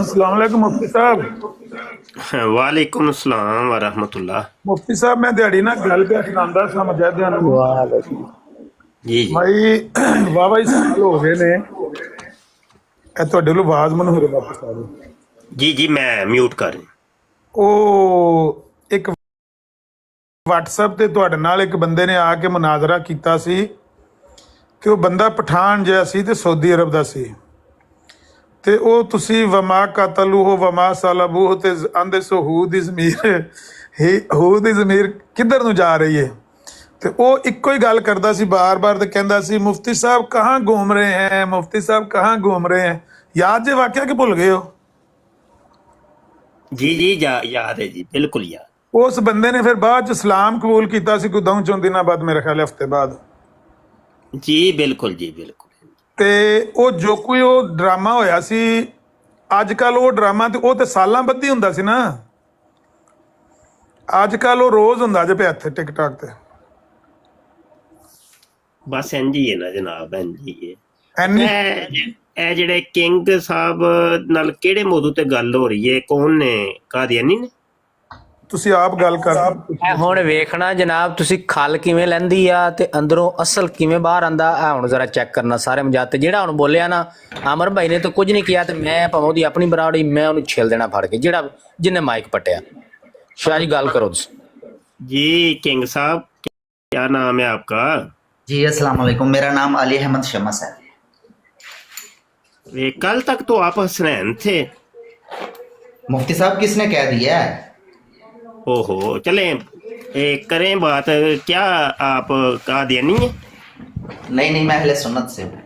अस्सलाम वालेकुम मुफ्ती साहब। वालेकुम अस्सलाम वरहमतुल्लाह। मुफ्ती साहब मैं दिहाड़ी ना गल पे सुनांदा सा मुजाहिदां नूं वालेकुम। जी जी भाई वाह ही साल हो गए ने ਇਹ ਤੁਹਾਡੇ ਵੱਲੋਂ ਆਵਾਜ਼ ਮੈਨੂੰ ਮੇਰੇ ਵਾਪਸ ਆ ਗਈ। जी जी मैं म्यूट कर रही ਉਹ ਇੱਕ WhatsApp ਤੇ ਤੁਹਾਡੇ ਨਾਲ ਇੱਕ ਬੰਦੇ ਨੇ ਆ ਕੇ ਮੁਨਾਜ਼ਰਾ ਕੀਤਾ ਸੀ ਕਿ ਉਹ ਬੰਦਾ ਪਠਾਨ ਜਿਹਾ ਸੀ ਤੇ ਸਾਊਦੀ ਅਰਬ ਦਾ ਸੀ ਤੇ ਉਹ ਤੁਸੀਂ ਵਮਾ ਕਤਲੂਹ ਵਮਾ ਸਲਬੂਹ ਤੇ ਆਂਦੇ ਸੋ ਹੂਦ ਦੀ ਜ਼ਮੀਰ ਹੂਦ ਦੀ ਜ਼ਮੀਰ ਕਿੱਧਰ ਨੂੰ ਜਾ ਰਹੀ ਹੈ ਤੇ ਉਹ ਇੱਕੋ ਹੀ ਗੱਲ ਕਰਦਾ ਸੀ ਬਾਰ-ਬਾਰ ਤੇ ਕਹਿੰਦਾ ਸੀ ਮੁਫਤੀ ਸਾਹਿਬ ਕਹਾਂ ਘੁੰਮ ਰਹੇ हैं मुफ्ती साहब कहाँ घूम रहे हैं। याद जे वाकया कि भुल गए हो। जी जी याद है जी, बिल्कुल याद। ਉਸ ਬੰਦੇ ਨੇ ਫਿਰ ਬਾਅਦ ਚ ਇਸਲਾਮ ਕਬੂਲ ਕੀਤਾ ਸੀ ਕੋਈ 2-4 ਦਿਨਾਂ ਬਾਅਦ ਮੇਰੇ ਖਿਆਲ ਹਫਤੇ ਬਾਅਦ जी बिल्कुल जी बिल्कुल। ਤੇ ਉਹ ਜੋ ਕੋਈ ਉਹ ਡਰਾਮਾ ਹੋਇਆ ਸੀ ਅੱਜ ਕੱਲ ਉਹ ਡਰਾਮਾ ਤੇ ਉਹ ਤੇ ਸਾਲਾਂ ਬੱਧੀ ਹੁੰਦਾ ਸੀ ਨਾ ਅੱਜ ਕੱਲ ਉਹ ਰੋਜ਼ ਹੁੰਦਾ ਜੇ ਪਿਆ ਇੱਥੇ ਟਿਕਟੌਕ ਤੇ ਬਸ ਇੰਝ ਹੀ ਹੈ ਨਾ ਜਨਾਬ, ਇੰਝ ਹੀ ਹੈ। ਐਨੀ ਇਹ ਜਿਹੜੇ ਕਿੰਗ ਸਾਹਿਬ ਨਾਲ ਕਿਹੜੇ ਮੌਜੂ ਤੇ ਗੱਲ ਹੋ ਰਹੀ ਹੈ? ਕੌਣ ਨੇ? ਕਾਦੀਆਨੀ ਨੇ? ਤੁਸੀਂ ਆਪ ਗੱਲ ਕਰ ਇਹ ਹੁਣ ਵੇਖਣਾ ਜਨਾਬ ਤੁਸੀਂ ਖਲ ਕਿਵੇਂ ਲੈਂਦੀ ਆ ਤੇ ਅੰਦਰੋਂ ਅਸਲ ਕਿਵੇਂ ਬਾਹਰ ਆਂਦਾ ਆ ਹੁਣ ਜ਼ਰਾ ਚੈੱਕ ਕਰਨਾ ਸਾਰੇ ਮਜਾਤੇ ਜਿਹੜਾ ਹੁਣ ਬੋਲਿਆ ਨਾ ਅਮਰ ਭਾਈ ਨੇ ਤਾਂ ਕੁਝ ਨਹੀਂ ਕੀਤਾ ਤੇ ਮੈਂ ਭਾਵੇਂ ਉਹਦੀ ਆਪਣੀ ਬਰਾਬਰੀ ਮੈਂ ਉਹਨੂੰ ਛਿਲ ਦੇਣਾ ਫੜ ਕੇ ਜਿਹੜਾ ਜਿੰਨੇ ਮਾਈਕ ਪਟਿਆ ਸ਼ਾਹ ਜੀ ਗੱਲ ਕਰੋ ਤੁਸੀਂ। जी किंग साहब क्या नाम है आपका? जी अस्सलाम वालेकुम, मेरा नाम अली अहमद शमस है। वे कल तक तो आप हसनैन थे। मुफ्ती साहब किसने कह दिया है? ओहो चलें करें बात। क्या आप कादियानी हैं? नहीं, मैं अहले सुन्नत से हूँ।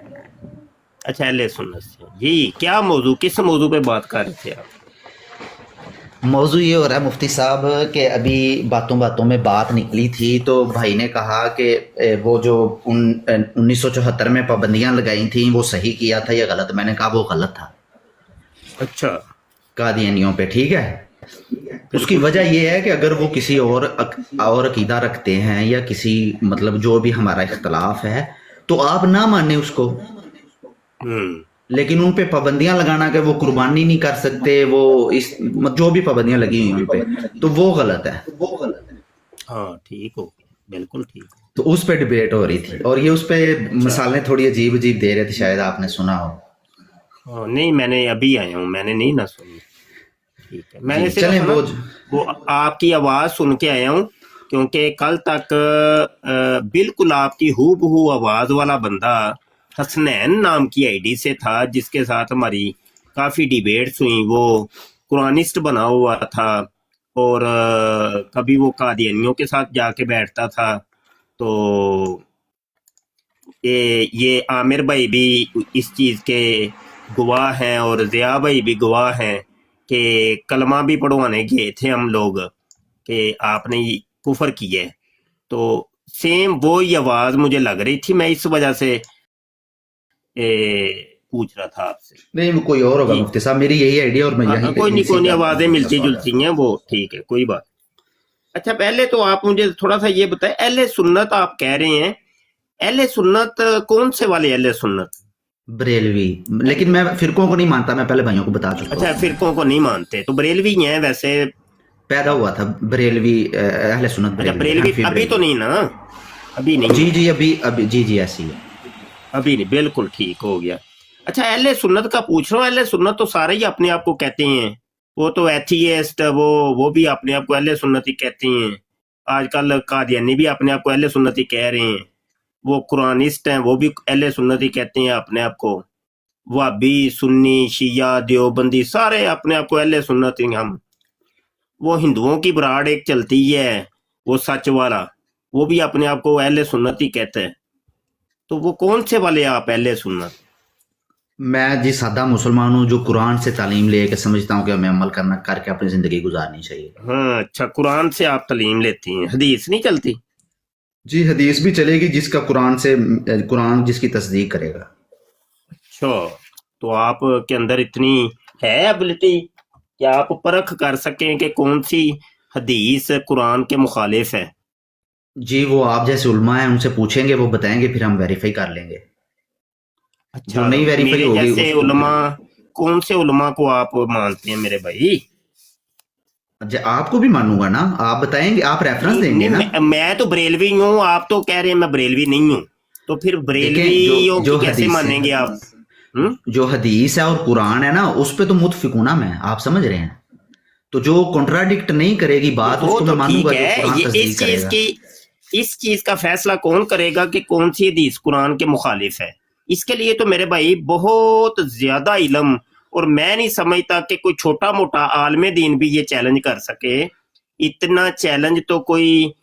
अच्छा अहले सुन्नत से। जी क्या मौजू, किस मौजू पे बात कर रहे थे आप? मौजू ये हो रहा है मुफ्ती साहब कि अभी बातों बातों में बात निकली थी तो भाई ने कहा कि वो जो 1974 में पाबंदियां लगाई थी वो सही किया था या गलत। मैंने कहा वो गलत था अच्छा कादियानियों पे, ठीक है। उसकी वजह ये है कि अगर वो किसी और अकीदा रखते हैं या किसी मतलब जो भी हमारा इख्तलाफ है तो आप ना माने उसको, लेकिन उन पे पाबंदियां लगाना कि वो कुर्बानी नहीं कर सकते, वो इस जो भी पाबंदियां लगी हुई उन पे तो वो गलत है। हाँ ठीक हो, बिल्कुल ठीक हो। तो उस पे डिबेट हो रही थी और ये उस पे मिसालें थोड़ी अजीब अजीब दे रहे थे, शायद आपने सुना हो। हाँ, नहीं मैंने अभी आया हूँ, मैंने नहीं ना सुनी। ठीक है, मैंने जी, चलें वो आपकी आवाज़ सुन के आया हूँ क्योंकि कल तक बिल्कुल आपकी हूबहू आवाज़ वाला बंदा हसनैन नाम की आईडी से था जिसके साथ हमारी काफ़ी डिबेट्स हुई। वो कुरानिस्ट बना हुआ था और कभी वो कादियानियों के साथ जाके बैठता था। तो ये आमिर भाई भी इस चीज़ के गवाह हैं और ज़िया भाई भी गवाह हैं कि कलमा भी पढ़वाने गए थे हम लोग कि आपने कुफर किया है। तो सेम वो ही आवाज़ मुझे लग रही थी, मैं इस वजह से पूछ रहा था आपसे। नहीं वो कोई और होगा मुफ्ती साहब, मेरी यही आइडिया और मैं यही कोई नहीं आवाज़ें मिलती जुलती हैं, वो ठीक है, कोई बात। अच्छा पहले तो आप मुझे थोड़ा सा ये बताएं, अहले सुन्नत आप कह रहे हैं, अहले सुन्नत कौन से वाले अहले सुन्नत? बरेलवी, लेकिन मैं फिरकों को नहीं मानता, मैं पहले भाइयों को बता चुका हूं। अच्छा फिरकों को नहीं मानते तो बरेलवी हैं वैसे? पैदा हुआ था बरेलवी, अहले सुन्नत अच्छा बरेलवी अभी तो नहीं ना? अभी नहीं? जी अभी जी ऐसी है, अभी नहीं, बिल्कुल ठीक हो गया। अच्छा अहले सुन्नत का पूछ रहा हूँ, अहले सुन्नत तो सारे ही अपने आप को कहते हैं, वो तो एथीस्ट वो भी अपने आप को अहले सुन्नत ही कहते हैं। आजकल कादियानी भी अपने आप को अहले सुन्नत ही कह रहे हैं, वो कुरानिस्ट हैं वो भी अहले सुन्नत ही कहते हैं अपने आप को। वहाबी सुन्नी शिया देवबंदी सारे अपने आप को अहले सुन्नत ही। हम वो हिंदुओं की बराड़ एक चलती है वो सच वाला, वो भी अपने आप को अहले सुन्नत ही कहते हैं। तो वो कौन से वाले आप अहले सुन्नत? मैं जी सादा मुसलमान हूँ जो कुरान से तालीम ले के समझता हूँ कि हमें अमल करना करके अपनी जिंदगी गुजारनी चाहिए। हाँ अच्छा, कुरान से आप तालीम लेती हैं, हदीस नहीं चलती? जी हदीस भी चलेगी जिसका कुरान जिसकी तस्दीक करेगा। अच्छा तो आप के अंदर इतनी है एबिलिटी कि आप परख कर सकें कि कौन सी हदीस कुरान के मुखालिफ है? जी वो आप जैसे उलमा हैं उनसे पूछेंगे, वो बताएंगे, फिर हम वेरीफाई कर लेंगे। अच्छा जो नहीं वेरीफाई मेरे होगी जैसे उसको उलमा कौन से उलमा को आप मानते हैं मेरे भाई? आपको भी मानूंगा ना, आप बताएंगे, आप रेफरेंस देंगे ना। मैं तो बरेलवी हूँ, आप तो कह रहे हैं मैं बरेलवी नहीं हूँ, तो फिर बरेलवियों जो की कैसे हदीस है, मानेंगे आप? जो हदीस है और कुरान है ना, उस पे तो मुतफिक हूं ना मैं, आप समझ रहे हैं। तो जो कॉन्ट्राडिक्ट नहीं करेगी बात, वो उसको तो मैं मानूंगा, ठीक जो है, कुरान ये तस्दीक करेगा। इस चीज का फैसला कौन करेगा कि कौन सी हदीस कुरान के मुखालिफ है? इसके लिए तो मेरे भाई बहुत ज्यादा इल्म, और मैं नहीं समझता कि कोई छोटा मोटा आलम दीन भी ये चैलेंज कर सके। इतना चैलेंज तो कोई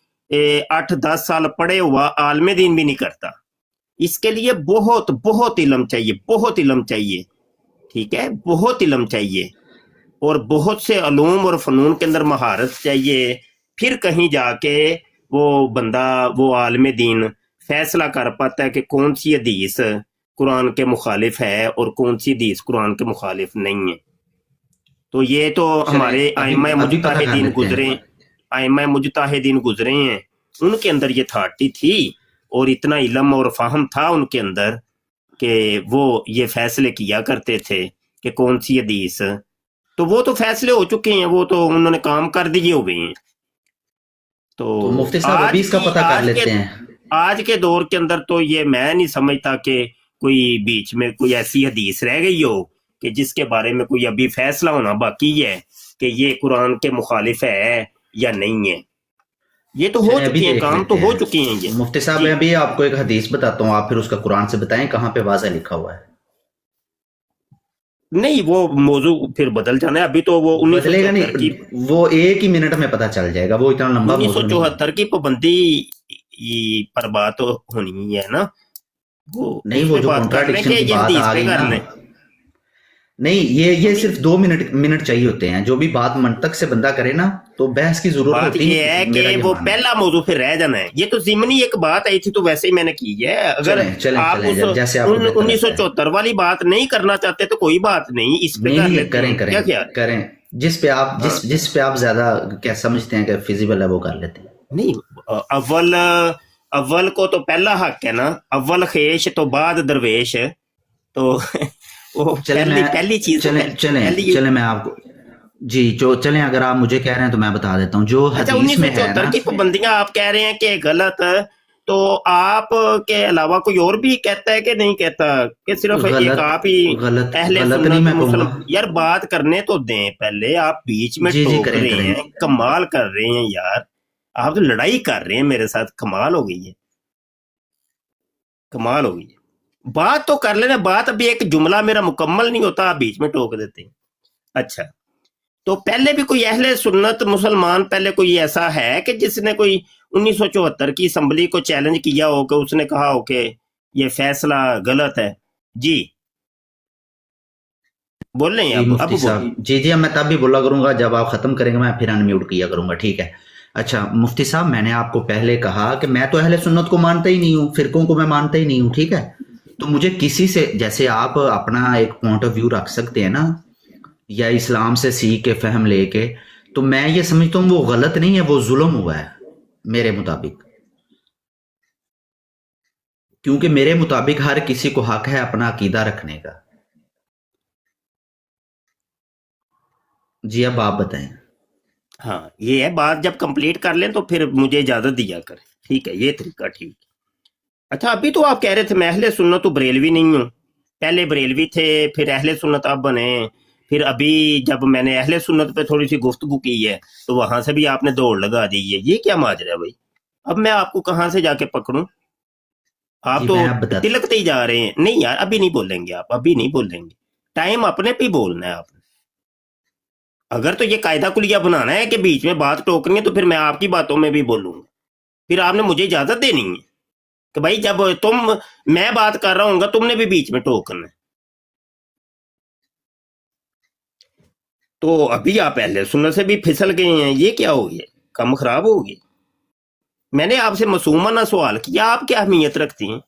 8-10 साल पढ़े हुआ आलम दीन भी नहीं करता। इसके लिए बहुत बहुत इल्म चाहिए, बहुत इल्म चाहिए, ठीक है, बहुत इल्म चाहिए, और बहुत से अलूम और फनून के अंदर महारत चाहिए। फिर कहीं जाके वो बंदा, वो आलम दीन फैसला कर पाता है कि कौन सी हदीस कुरान के मुखालिफ है और कौन सी हदीस कुरान के मुखालिफ नहीं है। तो ये तो हमारे आइमा मुजतहिदीन गुजरे, आइमा मुजतहिदीन गुजरे हैं, उनके अंदर ये अथॉरिटी थी और इतना इल्म और फाहम था उनके अंदर कि वो ये फैसले किया करते थे कि कौन सी हदीस। तो वो तो फैसले हो चुके हैं, वो तो उन्होंने काम कर दिए हुए हैं। तो मुफ्ती साहब अभी इसका पता कर लेते हैं। आज के दौर के अंदर तो ये मैं नहीं समझता कि कोई बीच में कोई ऐसी हदीस रह गई हो कि जिसके बारे में कोई अभी फैसला होना बाकी है कि ये कुरान के मुखालिफ है या नहीं है। ये तो हो चुकी है, काम तो हो चुकी हैं ये। मुफ्ती साहब मैं अभी आपको एक हदीस बताता हूँ, आप फिर उसका कुरान से बताएं कहाँ पे वाज़ह लिखा हुआ है। नहीं, वो मौजू फिर बदल जाना है, अभी तो वो बदलेगा नहीं, वो एक ही मिनट में पता चल जाएगा, वो इतना लंबा 1974 की पाबंदी पर बात होनी है ना, वो नहीं, वो जो कॉन्ट्राडिक्शन की बात आ गई ना, नहीं ये सिर्फ 2 मिनट चाहिए होते हैं। जो भी बात मंतक से बंदा करे ना, तो बहस की जरूरत होती ये है कि वो पहला मौजू फिर रह जाना है। ये तो जिमनी एक बात आई थी तो वैसे ही मैंने की है। अगर आप 1974 वाली बात नहीं करना चाहते तो कोई बात नहीं, इस पे करें जिस पे आप ज्यादा क्या समझते हैं कि फिजिबल है वो कर लेते हैं। नहीं, अव्वल को तो पहला हक है ना, अव्वल खेश तो बाद दरवेश, तो वो पहली चीज। चले मैं आपको जी जो चलें, अगर आप मुझे कह रहे हैं तो मैं बता देता हूँ जो हदीस में है ना, की पाबंदियां आप कह रहे हैं कि गलत, तो आप के अलावा कोई और भी कहता है कि नहीं कहता कि सिर्फ एक आप ही अहले सुन्नत? यार बात करने तो दें पहले, आप बीच में टोक रहे हैं, कमाल कर रहे हैं यार, आप तो लड़ाई कर रहे हैं मेरे साथ, कमाल हो गई है, कमाल हो गई है। बात तो कर लेना, बात अभी एक जुमला मेरा मुकम्मल नहीं होता, आप बीच में टोक देते हैं। अच्छा, तो पहले भी कोई अहले सुन्नत मुसलमान पहले कोई ऐसा है कि जिसने कोई 1974 की असम्बली को चैलेंज किया हो कि उसने कहा हो कि ये फैसला गलत है? जी बोल रहे हैं अब जी मैं तब भी बोला करूंगा जब आप खत्म करेंगे, मैं फिर अनम्यूट किया करूंगा, ठीक है। अच्छा मुफ्ती साहब, मैंने आपको पहले कहा कि मैं तो अहले सुन्नत को मानता ही नहीं हूँ, फिरकों को मैं मानता ही नहीं हूँ, ठीक है। तो मुझे किसी से, जैसे आप अपना एक पॉइंट ऑफ व्यू रख सकते हैं ना, या इस्लाम से सीख के फहम लेके, तो मैं ये समझता हूँ वो गलत नहीं है, वो जुल्म हुआ है मेरे मुताबिक, क्योंकि मेरे मुताबिक हर किसी को हक है अपना अकीदा रखने का। जी अब आप बताएं। हाँ ये है बात, जब कंप्लीट कर लें तो फिर मुझे इजाजत दिया करें, ठीक है, ये तरीका ठीक। अच्छा अभी तो आप कह रहे थे मैं अहले सुन्नत तो बरेलवी नहीं हूँ, पहले बरेलवी थे फिर अहले सुन्नत आप बने, फिर अभी जब मैंने अहले सुन्नत पे थोड़ी सी गुफ्तगू की है तो वहां से भी आपने दौड़ लगा दी है। ये क्या माजरा है भाई? अब मैं आपको कहां से जाके पकड़ूं? आप तो तिलकते ही जा रहे हैं। नहीं यार अभी नहीं बोलेंगे, आप अभी नहीं बोलेंगे, टाइम अपने पे बोलना है आपने। अगर तो ये कायदा कुलिया बनाना है कि बीच में बात टोकनी है तो फिर मैं आपकी बातों में भी बोलूंगा, फिर आपने मुझे इजाजत देनी है कि भाई जब मैं बात कर रहा हूँ तुमने भी बीच में टोकना है। तो अभी आप पहले सुन्नत से भी फिसल गए हैं, ये क्या हो गया? काम खराब हो गया। मैंने आपसे मासूमाना सवाल किया, आप क्या अहमियत रखती हैं?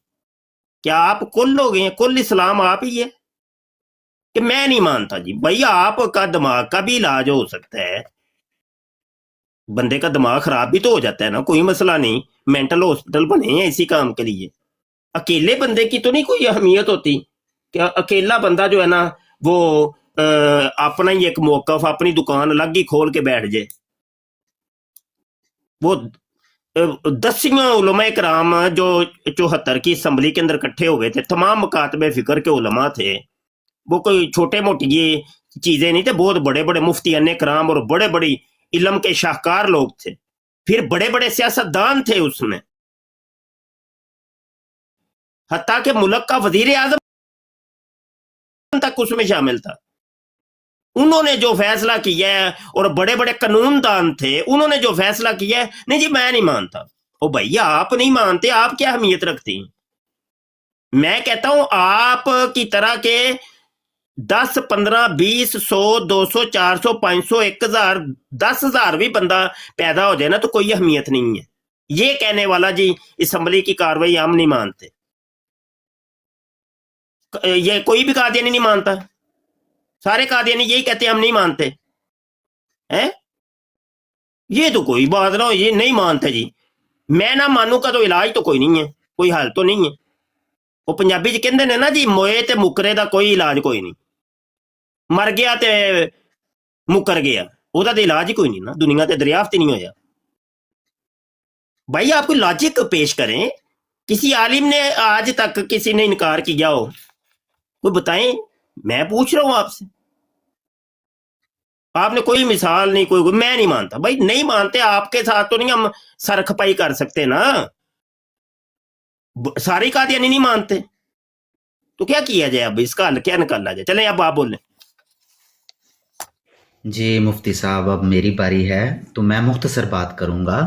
क्या आप कुल हो गए हैं? कुल इस्लाम आप ही है कि मैं नहीं मानता? जी भाई आपका दिमाग का भी इलाज हो सकता है, बंदे का दिमाग खराब भी तो हो जाता है ना, कोई मसला नहीं, मेंटल हॉस्पिटल बने हैं इसी काम के लिए। अकेले बंदे की तो नहीं कोई अहमियत होती, क्या अकेला बंदा जो है ना वो अपना ही एक मौकफ, अपनी दुकान अलग ही खोल के बैठ जाए। वो दसियां उलमा कराम जो 74 की असम्बली के अंदर इकट्ठे हो गए थे, तमाम मकातबे फिक्र के उलमा थे, वो कोई छोटे मोटी ये चीजें नहीं थे, बहुत बड़े बड़े मुफ्तियान कराम और बड़े बड़ी इल्म के शाहकार लोग थे, फिर बड़े बड़े सियासतदान थे उसमें, हत्ता कि मुल्क का वजीर आजम तक उसमें शामिल था। उन्होंने जो फैसला किया है, और बड़े बड़े कानूनदान थे, उन्होंने जो फैसला किया है, नहीं जी मैं नहीं मानता। ओ भैया आप नहीं मानते, आप क्या अहमियत रखती हैं? मैं कहता हूं आप की तरह के 10, 15, 20, 100, 200, 400, 500, 1000, 10,000 भी बंदा पैदा हो जाए ना तो कोई अहमियत नहीं है। ये कहने वाला जी असम्बली की कार्रवाई हम नहीं मानते, ये कोई भी कादियानी नहीं मानता, सारे कादियानी यही कहते हैं हम नहीं मानते हैं। ये तो कोई बात ना हो, ये नहीं मानते जी। मैं ना मानू का तो इलाज तो कोई नहीं है, कोई हल तो नहीं है। वो पंजाबी च कहंदे ने ना जी, मोए ते मुकरे दा कोई इलाज कोई नहीं, मर गया ते मुकर गया, ਉਹਦਾ तो इलाज ही कोई नहीं ना, दुनिया ते दरियाफ्त ही नहीं होया। भाई आप कोई लॉजिक पेश करें, किसी आलिम ने आज तक किसी ने इनकार किया हो, कोई बताएं। मैं पूछ रहा हूं आपसे, आपने कोई मिसाल नहीं, कोई मैं नहीं मानता। भाई नहीं मानते, आपके साथ तो नहीं हम सरखपाई कर सकते ना, सारी कादियानी नहीं मानते तो क्या किया जाए? अब इसका हल क्या निकाला जाए? चले अब आप बोलें। जी मुफ्ती साहब, अब मेरी बारी है तो मैं मुख्तसर बात करूंगा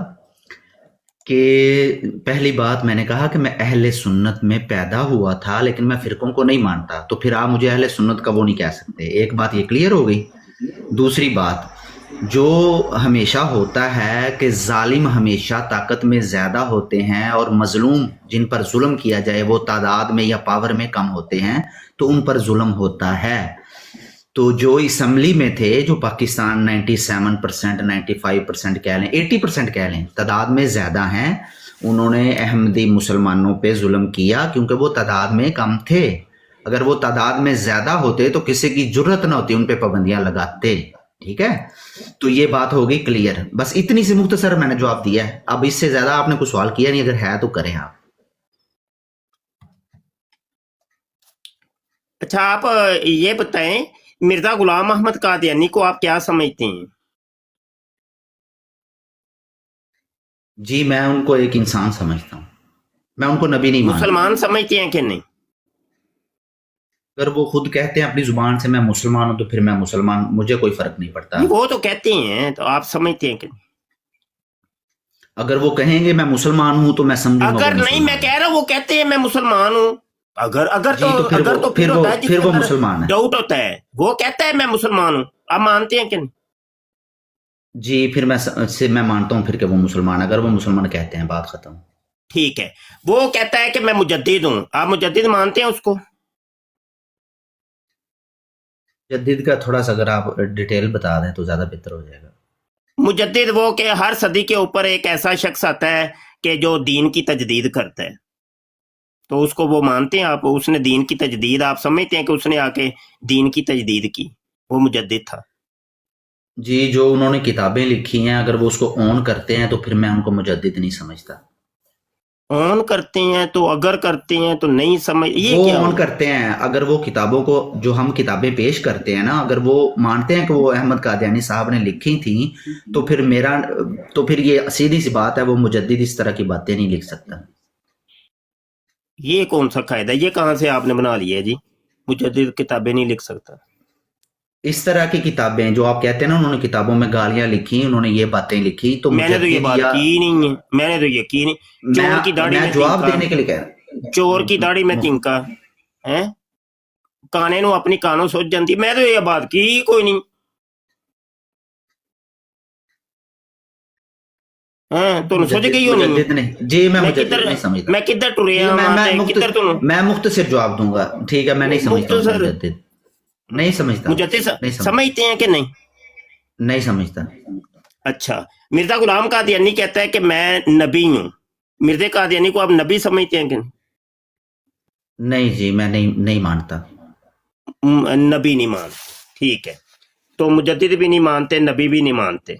कि पहली बात मैंने कहा कि मैं अहले सुन्नत में पैदा हुआ था, लेकिन मैं फिरकों को नहीं मानता, तो फिर आप मुझे अहले सुन्नत का वो नहीं कह सकते। एक बात ये क्लियर हो गई। दूसरी बात, जो हमेशा होता है कि जालिम हमेशा ताकत में ज़्यादा होते हैं और मजलूम जिन पर जुल्म किया जाए वो तादाद में या पावर में कम होते हैं, तो उन पर जुल्म होता है। तो जो असम्बली में थे, जो पाकिस्तान 97%, 95% कह लें, 80% कह लें, तादाद में ज़्यादा हैं, उन्होंने अहमदी मुसलमानों पे जुल्म किया क्योंकि वो तादाद में कम थे। अगर वो तादाद में ज़्यादा होते तो किसी की जुर्रत ना होती उन पे पाबंदियां लगाते। ठीक है, तो ये बात हो गई क्लियर। बस इतनी सी मुख्तसर मैंने जवाब दिया है, अब इससे ज़्यादा आपने कुछ सवाल किया नहीं, अगर है तो करें आप। अच्छा आप ये बताएं, मिर्जा गुलाम अहमद कादियानी को आप क्या समझते हैं? जी मैं उनको एक इंसान समझता हूँ, मैं उनको नबी नहीं मानता। मुसलमान समझते हैं कि नहीं? अगर वो खुद कहते हैं अपनी जुबान से मैं मुसलमान हूं तो फिर मैं मुसलमान, मुझे कोई फर्क नहीं पड़ता। वो तो कहते हैं, तो आप समझते हैं कि नहीं? अगर वो कहेंगे मैं मुसलमान हूं तो मैं समझूंगा। अगर नहीं, मैं कह रहा हूँ वो कहते हैं मैं मुसलमान हूँ, अगर अगर जी, तो फिर अगर वो- तो फिर होता वो- है फिर वो मुसलमान है। डाउट होता है, वो कहता है मैं मुसलमान हूँ, आप मानते हैं कि नहीं? जी फिर मैं मानता हूँ फिर कि वो मुसलमान, अगर वो मुसलमान कहते हैं, बात खत्म। ठीक है, वो कहता है कि मैं मुजद्दिद हूँ, आप मुजद्दिद मानते हैं उसको? जदीद का थोड़ा सा अगर आप डिटेल बता दें तो ज्यादा बेहतर हो जाएगा। मुजद्दिद वो कि हर सदी के ऊपर एक ऐसा शख्स आता है कि जो दीन की तजदीद करता है, तो उसको वो मानते हैं आप? उसने दीन की तजदीद, आप समझते हैं कि उसने आके दीन की तजदीद की, वो मुजद्दिद था? जी जो उन्होंने किताबें लिखी हैं, अगर वो उसको ऑन करते हैं तो फिर मैं उनको मुजद्दिद नहीं समझता। ऑन करते हैं तो, अगर करते हैं तो नहीं समझ, ये वो क्या ऑन हुआ? करते हैं, अगर वो किताबों को, जो हम किताबें पेश करते हैं ना, अगर वो मानते हैं कि वो अहमद कादियानी साहब ने लिखी थी, तो फिर ये सीधी सी बात है, वो मुजद्दिद इस तरह की बातें नहीं लिख सकता। ये कौन सा कायदा, ये कहाँ से आपने बना लिया है जी, मुजद्दिद किताबें नहीं लिख सकता? इस तरह की किताबें जो आप कहते हैं ना, उन्होंने किताबों में गालियां लिखी, उन्होंने ये बातें लिखी, तो मैंने तो ये बात मुजद्दिद की नहीं है, मैंने तो ये की नहीं। चोर की दाढ़ी मैं में जवाब तिनका, देने के लिए कह रहा हूं। चोर की दाढ़ी में तिनका है, काने नु अपनी कानों सोच जाती, मैं तो ये बात की कोई नहीं है, तो सोच गई हो नहीं? मुजद्दिद ने जी, मैं मैं मुजद्दिद किधर, नहीं समझता। मैं किधर टुरे जी, किधर तुम? मैं मुख्तसर जवाब दूंगा, ठीक है, मैं नहीं समझता हूं मुख्तसर? मुजद्दिद, नहीं समझता, मुजद्दिद नहीं समझते हैं कि नहीं? नहीं समझता। अच्छा, मिर्जा गुलाम कादियानी कहता है कि मैं नबी हूँ, मिर्जा कादियानी को आप नबी समझते हैं कि नहीं? नहीं जी, मैं नहीं मानता। नबी नहीं मान, ठीक है, तो मुजद्दिद भी नहीं मानते, नबी भी नहीं मानते,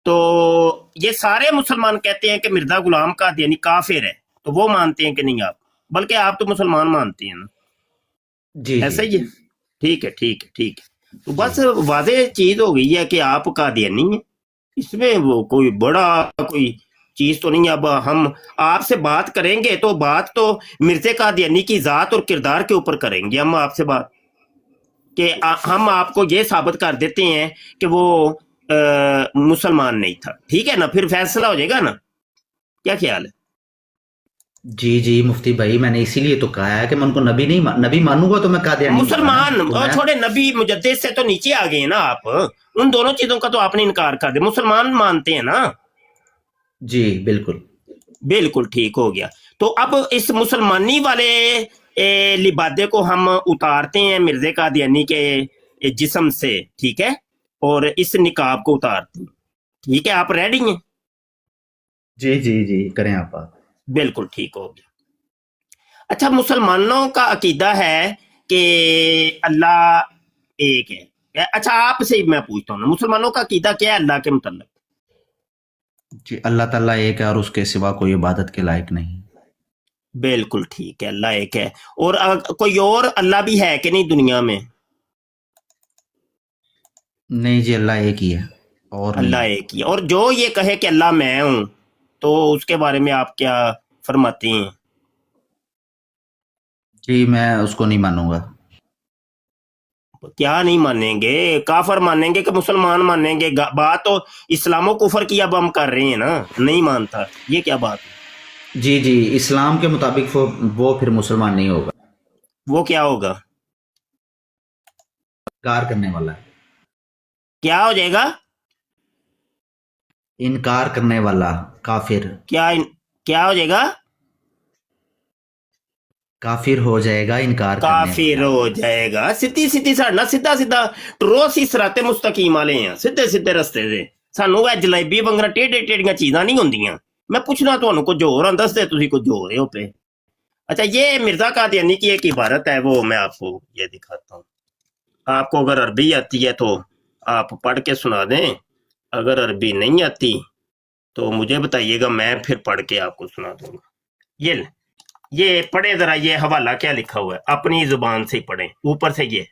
तो ये सारे मुसलमान कहते हैं कि मिर्जा गुलाम कादियानी काफिर है, तो वो मानते हैं कि नहीं आप? बल्कि आप तो मुसलमान मानते हैं ना, जी ऐसा जी ही है? ठीक है, ठीक है, ठीक है। तो बस वाज़ेह चीज हो गई है कि आप कादियानी हैं, इसमें वो कोई बड़ा कोई चीज तो नहीं है। अब हम आपसे बात करेंगे तो बात तो मिर्जे कादियानी की जात और किरदार के ऊपर करेंगे हम आपसे बात, कि हम आपको ये साबित कर देते हैं कि वो मुसलमान नहीं था, ठीक है ना? फिर फैसला हो जाएगा ना, क्या ख्याल है? जी जी मुफ्ती भाई, मैंने इसीलिए तो कहा है कि मैं उनको नबी नहीं नबी मानूंगा तो मैं कादियानी नहीं मुसलमान मानूंगा। तो और मैं छोड़े, नबी मुजद्दिद से तो नीचे आ गए ना आप, उन दोनों चीजों का तो आपने इनकार कर दिया, मुसलमान मानते हैं ना? जी बिल्कुल। बिल्कुल ठीक हो गया। तो अब इस मुसलमानी वाले लिबादे को हम उतारते हैं मिर्जे कादियानी के जिस्म से, ठीक है, और इस निकाब को उतारते हैं, ठीक है? आप रेडी हैं? जी जी जी करें आप बात। बिल्कुल ठीक हो गया। अच्छा, मुसलमानों का अकीदा है कि अल्लाह एक है। अच्छा, आपसे ही मैं पूछता हूँ ना, मुसलमानों का अकीदा क्या है अल्लाह के मुतल्लिक? जी अल्लाह ताला एक है और उसके सिवा कोई इबादत के लायक नहीं। बिल्कुल ठीक है, अल्लाह एक है। और कोई और अल्लाह भी है कि नहीं दुनिया में? नहीं जी अल्लाह एक ही है और नहीं अल्लाह है। एक ही है। और जो ये कहे कि अल्लाह मैं हूं, तो उसके बारे में आप क्या फरमाते हैं? जी मैं उसको नहीं मानूंगा। क्या नहीं मानेंगे? काफर मानेंगे कि मुसलमान मानेंगे? बात तो इस्लामो कुफर की अब हम कर रहे हैं ना, नहीं मानता, ये क्या बात है? जी जी इस्लाम के मुताबिक वो फिर मुसलमान नहीं होगा, वो क्या होगा? इनकार करने वाला है। क्या हो जाएगा? इनकार करने वाला काफिर। क्या हो जाएगा? काफिर हो जाएगा इनकार करने काफिर वाला। हो जाएगा। सीधी सीधी साडा सीधा सीधा टरोसी सराते मुस्तकीम वाले हैं, सीधे सीधे रस्ते से। सानू वह जलेबी वंगरा टेढ़े टेढ़ियां चीजां नहीं होंदियां। मैं पूछना ਤੁਹਾਨੂੰ कुछ होर हां, दसदे तुसीं कुछ होर हो पे। अच्छा, ये मिर्जा कादियानी की एक इबारत है, वो मैं आपको ये दिखाता हूँ। आपको अगर अरबी आती है तो आप पढ़ के सुना दें, अगर अरबी नहीं आती तो मुझे बताइएगा, मैं फिर पढ़ के आपको सुना दूंगा। ये पढ़े जरा, ये हवाला क्या लिखा हुआ है, अपनी जुबान से पढ़े ऊपर से। ये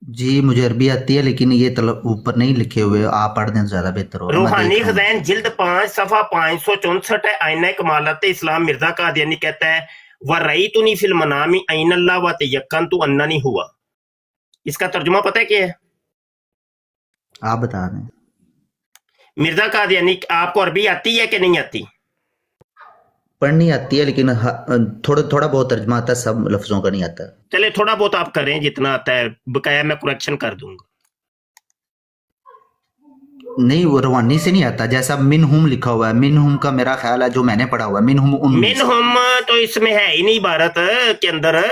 जी मुझे अरबी आती है लेकिन ये ऊपर नहीं लिखे हुए, आप पढ़ दें तो ज्यादा बेहतर होगा। मैं रूहानी देख रहा हूँ। खज़ाइन जिल्द 5 सफा 564 है। आईना कमालत इस्लाम मिर्जा कादियानी कहता है, व रईतुनी फिल मनामी ऐन अल्लाह व तयक्कनतु अन्ननी हुआ। इसका तर्जुमा पता है क्या है? आप बता दें। मिर्जा कादियानी, आपको अरबी आती है कि नहीं आती? पढ़नी आती है लेकिन थोड़ा थोड़ा बहुत तर्जमा आता है, सब लफ्जों का नहीं आता। चले थोड़ा बहुत आप करें, जितना आता है बकाया मैं करेक्शन कर दूंगा। नहीं वो रवानी से नहीं आता, जैसा मिन हुम लिखा हुआ है, मिन हुम का मेरा ख्याल है जो मैंने पढ़ा हुआ है मिन हुम उन। मिन हम तो इसमें है ही नहीं भारत के अंदर,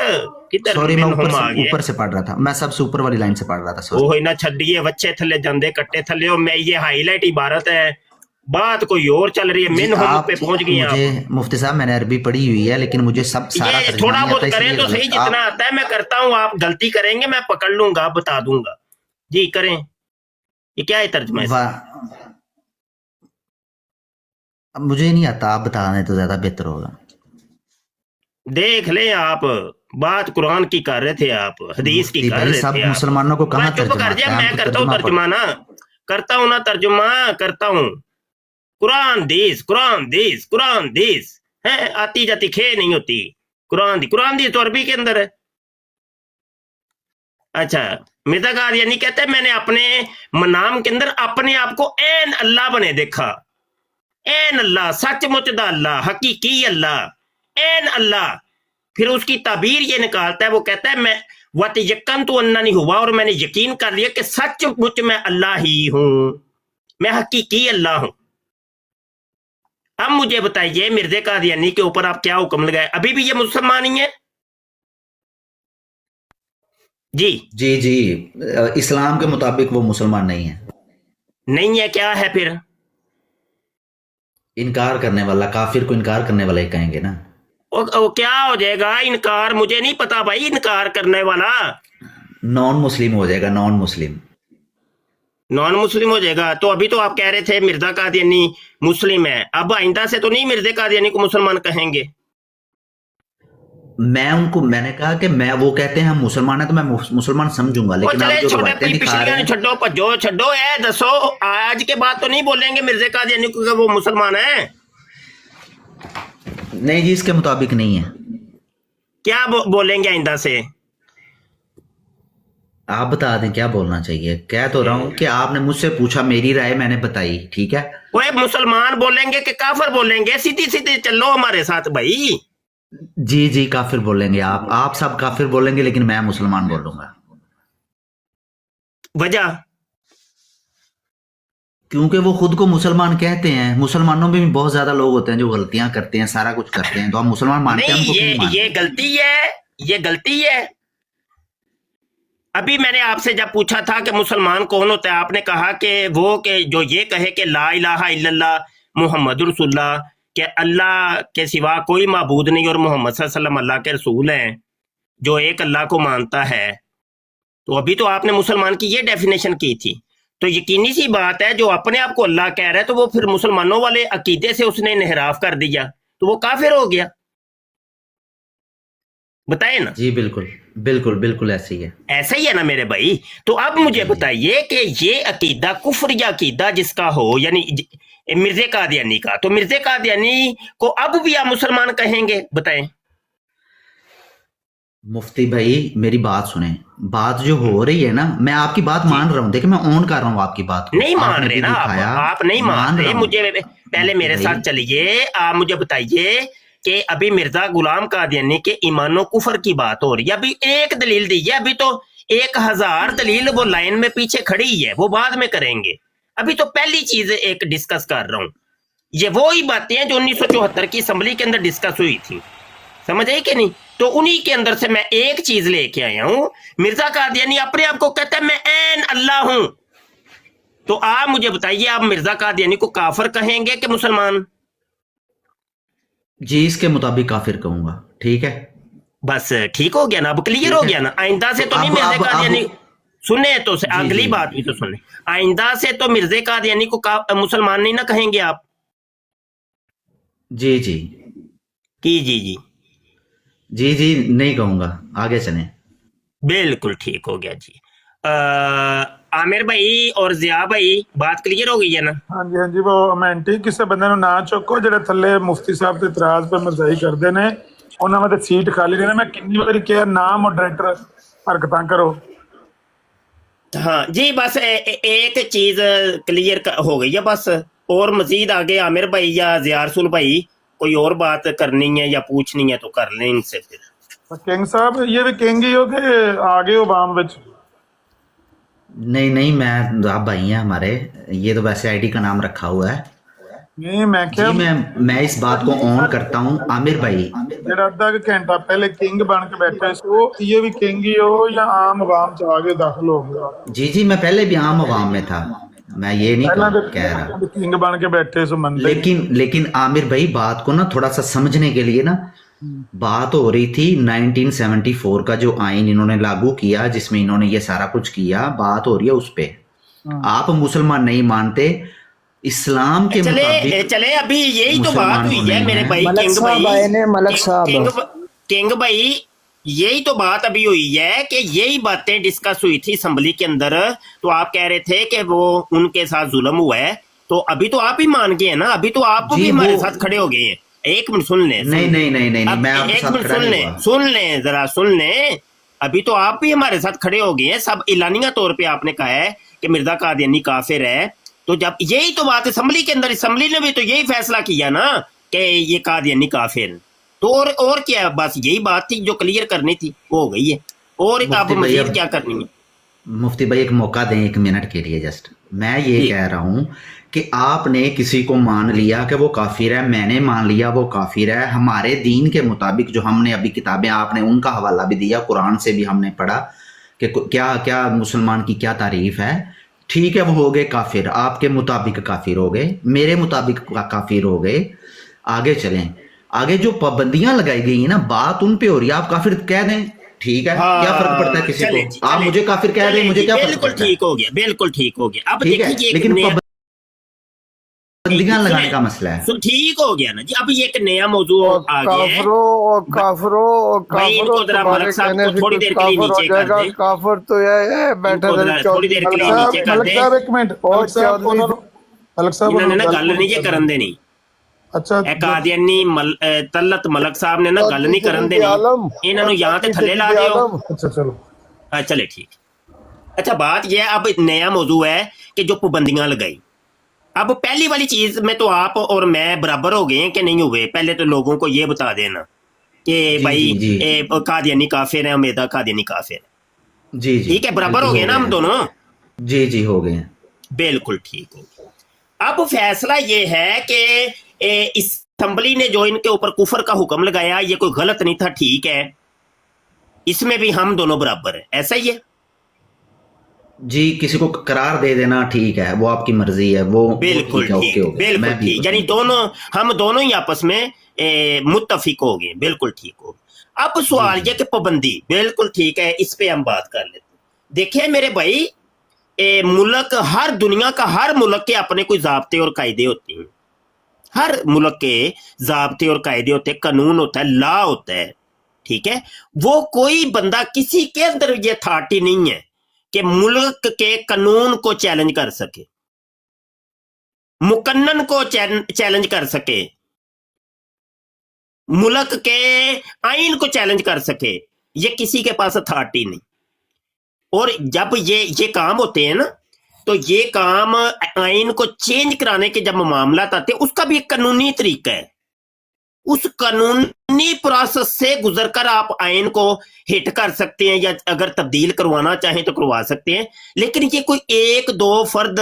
किधर सॉरी मैं मिन हम आ गए? ऊपर से पढ़ रहा था, मैं सबसे ऊपर वाली लाइन से पढ़ रहा था। सॉरी। ਉਹ ਇਹਨਾਂ ਛੱਡੀਏ ਬੱਚੇ ਥੱਲੇ ਜਾਂਦੇ ਕੱਟੇ थल्ले हो, मैं ये हाईलाइट इबारत है, बात कोई और चल रही है। जी, मिन हम आप पे पहुंच गए मुझे आप। मुफ्ती साहब मैंने अरबी पढ़ी हुई है लेकिन मुझे सब सारा ये तर्जुमा थोड़ा नहीं बहुत आता, करें इसलिए तो सही, जितना आता है मैं करता हूँ। आप गलती करेंगे मैं पकड़ लूंगा, बता दूंगा। जी करें। ये क्या है तर्जुमा इसका? अब मुझे नहीं आता, आप बता दें तो ज्यादा बेहतर होगा। देख ले आप, बात कुरान की कर रहे थे आप, हदीस की मुफ्ती कर भाई रहे सब थे आप। मुसलमानों को कहाँ मैं चुप तर्जुमा कर आता जा, है? मैं हम तो करता हूँ तर्जुमा ना, करता हूँ ना तर्जुमा, करता हूँ। कुरान दीस, कुरान दीस, कुरान दीस है, आती जाती खे नहीं होती। कुरान दी तो अरबी के अंदर है। अच्छा, मिर्जा कादियानी कहते हैं, मैंने अपने मनाम के अंदर अपने आप को ऐन अल्लाह बने देखा। ऐन अल्लाह, सचमुच दा अल्लाह, हकीकी अल्लाह, ऐन अल्लाह। फिर उसकी ताबीर ये निकालता है, वो कहता है मैं वत यक्कन तो अन्ना नहीं हुआ, और मैंने यकीन कर लिया कि सचमुच मैं अल्लाह ही हूं, मैं हकीकी अल्लाह हूं। अब मुझे बताइए, मिर्जे कादियानी के ऊपर आप क्या हुक्म लगाए? अभी भी ये मुसलमान ही है? जी जी जी इस्लाम के मुताबिक वो मुसलमान नहीं है, नहीं है, क्या है फिर? इनकार करने वाला, काफिर को इनकार करने वाला ही कहेंगे ना। वो क्या हो जाएगा इनकार? मुझे नहीं पता भाई, इनकार करने वाला नॉन मुस्लिम हो जाएगा, नॉन मुस्लिम। नॉन मुस्लिम हो जाएगा। तो अभी तो आप कह रहे थे मिर्जा कादियानी मुस्लिम है, अब आइंदा से तो नहीं मिर्जा कादियानी को मुसलमान कहेंगे? मैंने कहा कि मैं, वो कहते हैं हम मुसलमान है तो मैं मुसलमान समझूंगा, ਉਹ लेकिन आप ਚਲੇ जो ਛੋਟੇ रवायतें दिखा पिछलियां रहे ਨੂੰ हैं, ਛੱਡੋ, ਭੱਜੋ ਛੱਡੋ, ਇਹ ਦੱਸੋ आज के बाद तो नहीं बोलेंगे मिर्जा कादियानी को कि वो मुसलमान है? नहीं जी, इसके मुताबिक नहीं है। क्या बोलेंगे आइंदा से? आप बता दें क्या बोलना चाहिए। कह तो रहा हूँ कि आपने मुझसे पूछा, मेरी राय मैंने बताई, ठीक है। वो मुसलमान बोलेंगे कि काफिर बोलेंगे? सीधी सीधी चलो हमारे साथ भाई। जी जी, काफिर बोलेंगे आप सब काफिर बोलेंगे, लेकिन मैं मुसलमान बोलूंगा। वजह? क्योंकि वो खुद को मुसलमान कहते हैं। मुसलमानों में भी बहुत ज्यादा लोग होते हैं जो गलतियां करते हैं, सारा कुछ करते हैं, तो हम मुसलमान मानते हैं नहीं, उनको, क्यों नहीं मानते? ये गलती है, ये गलती है। अभी मैंने आपसे जब पूछा था कि मुसलमान कौन होता है, आपने कहा कि वो के जो ये कहे कि ला इलाहा इल्लल्लाह मुहम्मदुर रसूलुल्लाह, कि अल्लाह के सिवा कोई माबूद नहीं और मोहम्मद सल्लल्लाहु अलैहि वसल्लम अल्लाह के रसूल हैं, जो एक अल्लाह को मानता है। तो अभी तो आपने मुसलमान की ये डेफिनेशन की थी। तो यकीनी सी बात है, जो अपने आप को अल्लाह कह रहा है तो वो फिर मुसलमानों वाले अकीदे से उसने इन्हिराफ कर दिया, तो वो काफिर हो गया। बताए ना? जी बिल्कुल बिल्कुल बिल्कुल ऐसे ही है। ऐसा ही है ना मेरे भाई। तो अब मुझे बताइए कि ये अकीदा कुफ्र या अकीदा जिसका हो, यानी मिर्जे कादियानी का, तो मिर्जे कादियानी को अब भी आप मुसलमान कहेंगे? बताएं। मुफ्ती भाई मेरी बात सुने, बात जो हो रही है ना, मैं आपकी बात मान रहा हूँ, देखिए मैं ऑन कर रहा हूँ आपकी बात को। नहीं मान आपने रहे भी ना दिखाया, आप नहीं मान रहे। रहा हूँ। मुझे पहले मेरे भाई, साथ चलिए, आप मुझे बताइए कि अभी मिर्जा गुलाम कादियानी के ईमानो कुफर की बात हो रही है। अभी एक दलील दीजिए, अभी तो 1000 दलील वो लाइन में पीछे खड़ी है, वो बाद में करेंगे। अभी तो पहली चीज एक डिस्कस कर रहा हूँ। ये वो ही बातें हैं जो 1974 की असेंबली के अंदर डिस्कस हुई थी, समझ आई कि नहीं? तो उन्हीं के अंदर से मैं एक चीज लेके आया हूं। मिर्जा कादियानी अपने आप को कहता है मैं ऐन अल्लाह हूं। तो आप मुझे बताइए, आप मिर्जा कादियानी को काफिर कहेंगे कि मुसलमान? जी इसके मुताबिक काफिर कहूंगा, ठीक है। बस ठीक हो गया ना, अब क्लियर हो गया ना? आइंदा से तो नहीं मिर्जा कादियानी सुने तो से, अगली बात भी तो सुने, आइंदा से तो मिर्जा कादियानी को मुसलमान नहीं ना कहेंगे आप? जी जी जी जी जी जी जी नहीं कहूंगा, आगे चलें। बिल्कुल ठीक हो गया जी। आमिर भाई और जिया भाई, बात क्लियर हो गई है ना? ਹਾਂਜੀ ਹਾਂਜੀ ਉਹ ਕਮੈਂਟੀ ਕਿਸੇ ਬੰਦੇ ਨੂੰ ਨਾ ਚੁੱਕੋ ਜਿਹੜੇ ਥੱਲੇ ਮੁਫਤੀ ਸਾਹਿਬ ਤੇ ਇਤਰਾਜ਼ ਪਰ ਮਰਜ਼ਾਈ ਕਰਦੇ ਨੇ, ਉਹਨਾਂ ਵਾਸਤੇ ਸੀਟ ਖਾਲੀ ਰਹਿਣਾ। ਮੈਂ ਕਿੰਨੀ ਵਾਰੀ ਕਿਹਾ ਨਾ ਮੋਡਰੇਟਰ ਹਰਕਤਾਂ ਕਰੋ। हाँ जी, बस एक चीज क्लियर हो गई है बस। और मजीद आगे आमिर भाई या जियारसुल भाई कोई और बात करनी है या पूछनी है तो कर लें इनसे फिर। किंग साहब ये भी किंग ही हो कि आ गए हो बाम विच? नहीं नहीं, मैं आप भाई हैं हमारे, ये तो वैसे आईडी का नाम रखा हुआ है। नहीं मैं क्या, जी मैं इस बात को ऑन करता हूँ। आमिर भाई ਜਿਹੜਾ ਅੱਧਾ ਕੁ ਘੰਟਾ ਪਹਿਲੇ ਕਿੰਗ ਬਣ ਕੇ ਬੈਠੇ ਸੀ, ਉਹ ਇਹ ਵੀ ਕਿੰਗ ਹੀ ਹੋ ਜਾਂ ਆਮ ਆਵਾਮ ਚ ਆ ਕੇ ਦਾਖਲ ਹੋ ਗਿਆ? जी जी, मैं पहले भी आम आवाम में था, मैं ये नहीं ਪਹਿਲਾਂ कह रहा। ਤੇ ਕਿੰਗ ਬਣ ਕੇ बैठे सो मंदे। लेकिन आमिर भाई बात को ना थोड़ा सा समझने के लिए ना, बात हो रही थी 1974 का जो आइन इन्होंने लागू किया, जिसमें इन्होंने ये सारा कुछ किया, बात हो रही है उस पे। आप मुसलमान नहीं मानते, इस्लाम के मुताबिक चले अभी यही तो मुसलमान बात हुई है होने मेरे हैं। भाई। मलक किंग साहब आए ने, मलक साहब। किंग भाई यही तो बात अभी हुई है कि यही बातें डिस्कस हुई थी असेंबली के अंदर। तो आप कह रहे थे कि वो उनके साथ जुल्म हुआ है, तो अभी तो आप ही मान गए हैं ना, अभी तो आपको जी, भी हमारे वो- साथ खड़े हो गए हैं। एक मिनट सुन लें। नहीं नहीं नहीं नहीं, अब मैं आपके एक साथ मिनट खड़ा सुन नहीं लें, हुआ। सुन लें जरा, सुन लें। अभी तो आप भी हमारे साथ खड़े हो गए हैं। सब इलानिया तौर पे आपने कहा है कि मिर्जा कादियानी काफिर है। तो जब यही तो बात असेंबली के अंदर, असेंबली ने भी तो यही फैसला किया ना कि ये कादियानी काफिर। तो और क्या, बस यही बात थी जो क्लियर करनी थी, वो हो गई है। और मुफ्ती आप भाई, मजीद अब- क्या करनी है? मुफ्ती भाई एक मौका दें, 1 मिनट के लिए जस्ट। मैं ये जी। कह रहा हूँ कि आपने किसी को मान लिया कि वो काफिर है, मैंने मान लिया वो काफिर है। हमारे दीन के मुताबिक जो हमने अभी किताबें, आपने उनका हवाला भी दिया, कुरान से भी हमने पढ़ा कि क्या क्या मुसलमान की क्या तारीफ है। ठीक है, वो हो गए काफिर, आपके मुताबिक काफिर हो गए, मेरे मुताबिक काफिर हो गए। आगे चलें। आगे जो पाबंदियां लगाई गई हैं ना, बात उन पे हो रही है। आप काफिर कह दें, ठीक है, हाँ, क्या फर्क पड़ता है किसी चले को? जी, आप चले मुझे जी, काफिर कह रहे हैं, मुझे क्या फर्क बिल्कुल पड़ता है? ठीक हो गया, बिल्कुल ठीक हो गया। अब ठीक है, देखिए लेकिन नया पाबंदियां लगाने का मसला है। ठीक हो गया ना जी। अब ये एक नया मौजू आ गया है भाई। इनको जरा तुम्हारे मलक साहब कहने को से थोड़ी कुछ देर के लिए काफर हो नीचे कर जाएगा। दे। काफर तो ये है बैठे इनको जरा थोड़ी देर के लिए नीचे कर ਮਲਕ दे। ਸਾਹਿਬ ਇੱਕ ਮਿੰਟ ਮਲਕ ਸਾਹਿਬ ਉਹਨਾਂ ਨੂੰ ਮਲਕ ਸਾਹਿਬ इन्होंने ना ਉਹਨਾਂ गल ਨੂੰ नहीं जे करन देनी। ਅੱਛਾ ਇਹ ਕਾਦੀਆਨੀ ਤਲਤ ਮਲਕ ਸਾਹਿਬ ਨੇ ਨਾ ਗੱਲ ਨਹੀਂ ਕਰਨ ਦੇਣੀ। ਇਹਨਾਂ ਨੂੰ ਜਾਂ ਤੇ ਥੱਲੇ ਲਾ ਦਿਓ। ਅੱਛਾ ਚਲੋ हाँ चले ठीक। अच्छा बात यह है, अब नया मौजू है कि जो पाबंदियां लगाई। अब पहली वाली चीज में तो आप और मैं बराबर हो गए हैं कि नहीं हुए? पहले तो लोगों को ये बता देना कि भाई जी। कादियानी काफिर है, उमेदा कादियानी काफिर है। जी जी ठीक है, बराबर हो गए ना हम दोनों? जी जी हो गए हैं। बिल्कुल ठीक हो गया। अब फैसला ये है कि इस असेंबली ने जो इनके ऊपर कुफर का हुक्म लगाया, ये कोई गलत नहीं था, ठीक है। इसमें भी हम दोनों बराबर है, ऐसा ही है। जी, किसी को करार दे देना ठीक है, वो आपकी मर्जी है, वो बिल्कुल ठीक है, ठीक, ओके हो गया। बिल्कुल मैं भी ठीक, यानी दोनों हम दोनों ही आपस में मुत्तफिक हो गए, बिल्कुल ठीक हो गए। अब सवाल ये कि पाबंदी बिल्कुल ठीक है, इस पे हम बात कर लेते हैं। देखिए मेरे भाई, मुल्क, हर दुनिया का हर मुल्क के अपने कोई ज़ाब्ते और कायदे होते हैं। हर मुल्क के ज़ाब्ते और कायदे होते हैं, कानून होता है, लॉ होता है, ठीक है। वो कोई बंदा, किसी के अंदर ये अथॉरिटी नहीं है कि मुल्क के कानून को चैलेंज कर सके, मुकन्नन को चैलेंज कर सके, मुल्क के आइन को चैलेंज कर सके। ये किसी के पास अथॉरिटी नहीं। और जब ये काम होते हैं ना, तो ये काम आइन को चेंज कराने के जब मामला आते हैं, उसका भी एक कानूनी तरीका है। उस कानूनी प्रोसेस से गुजरकर आप आइन को हिट कर सकते हैं, या अगर तब्दील करवाना चाहें तो करवा सकते हैं। लेकिन ये कोई एक दो फर्द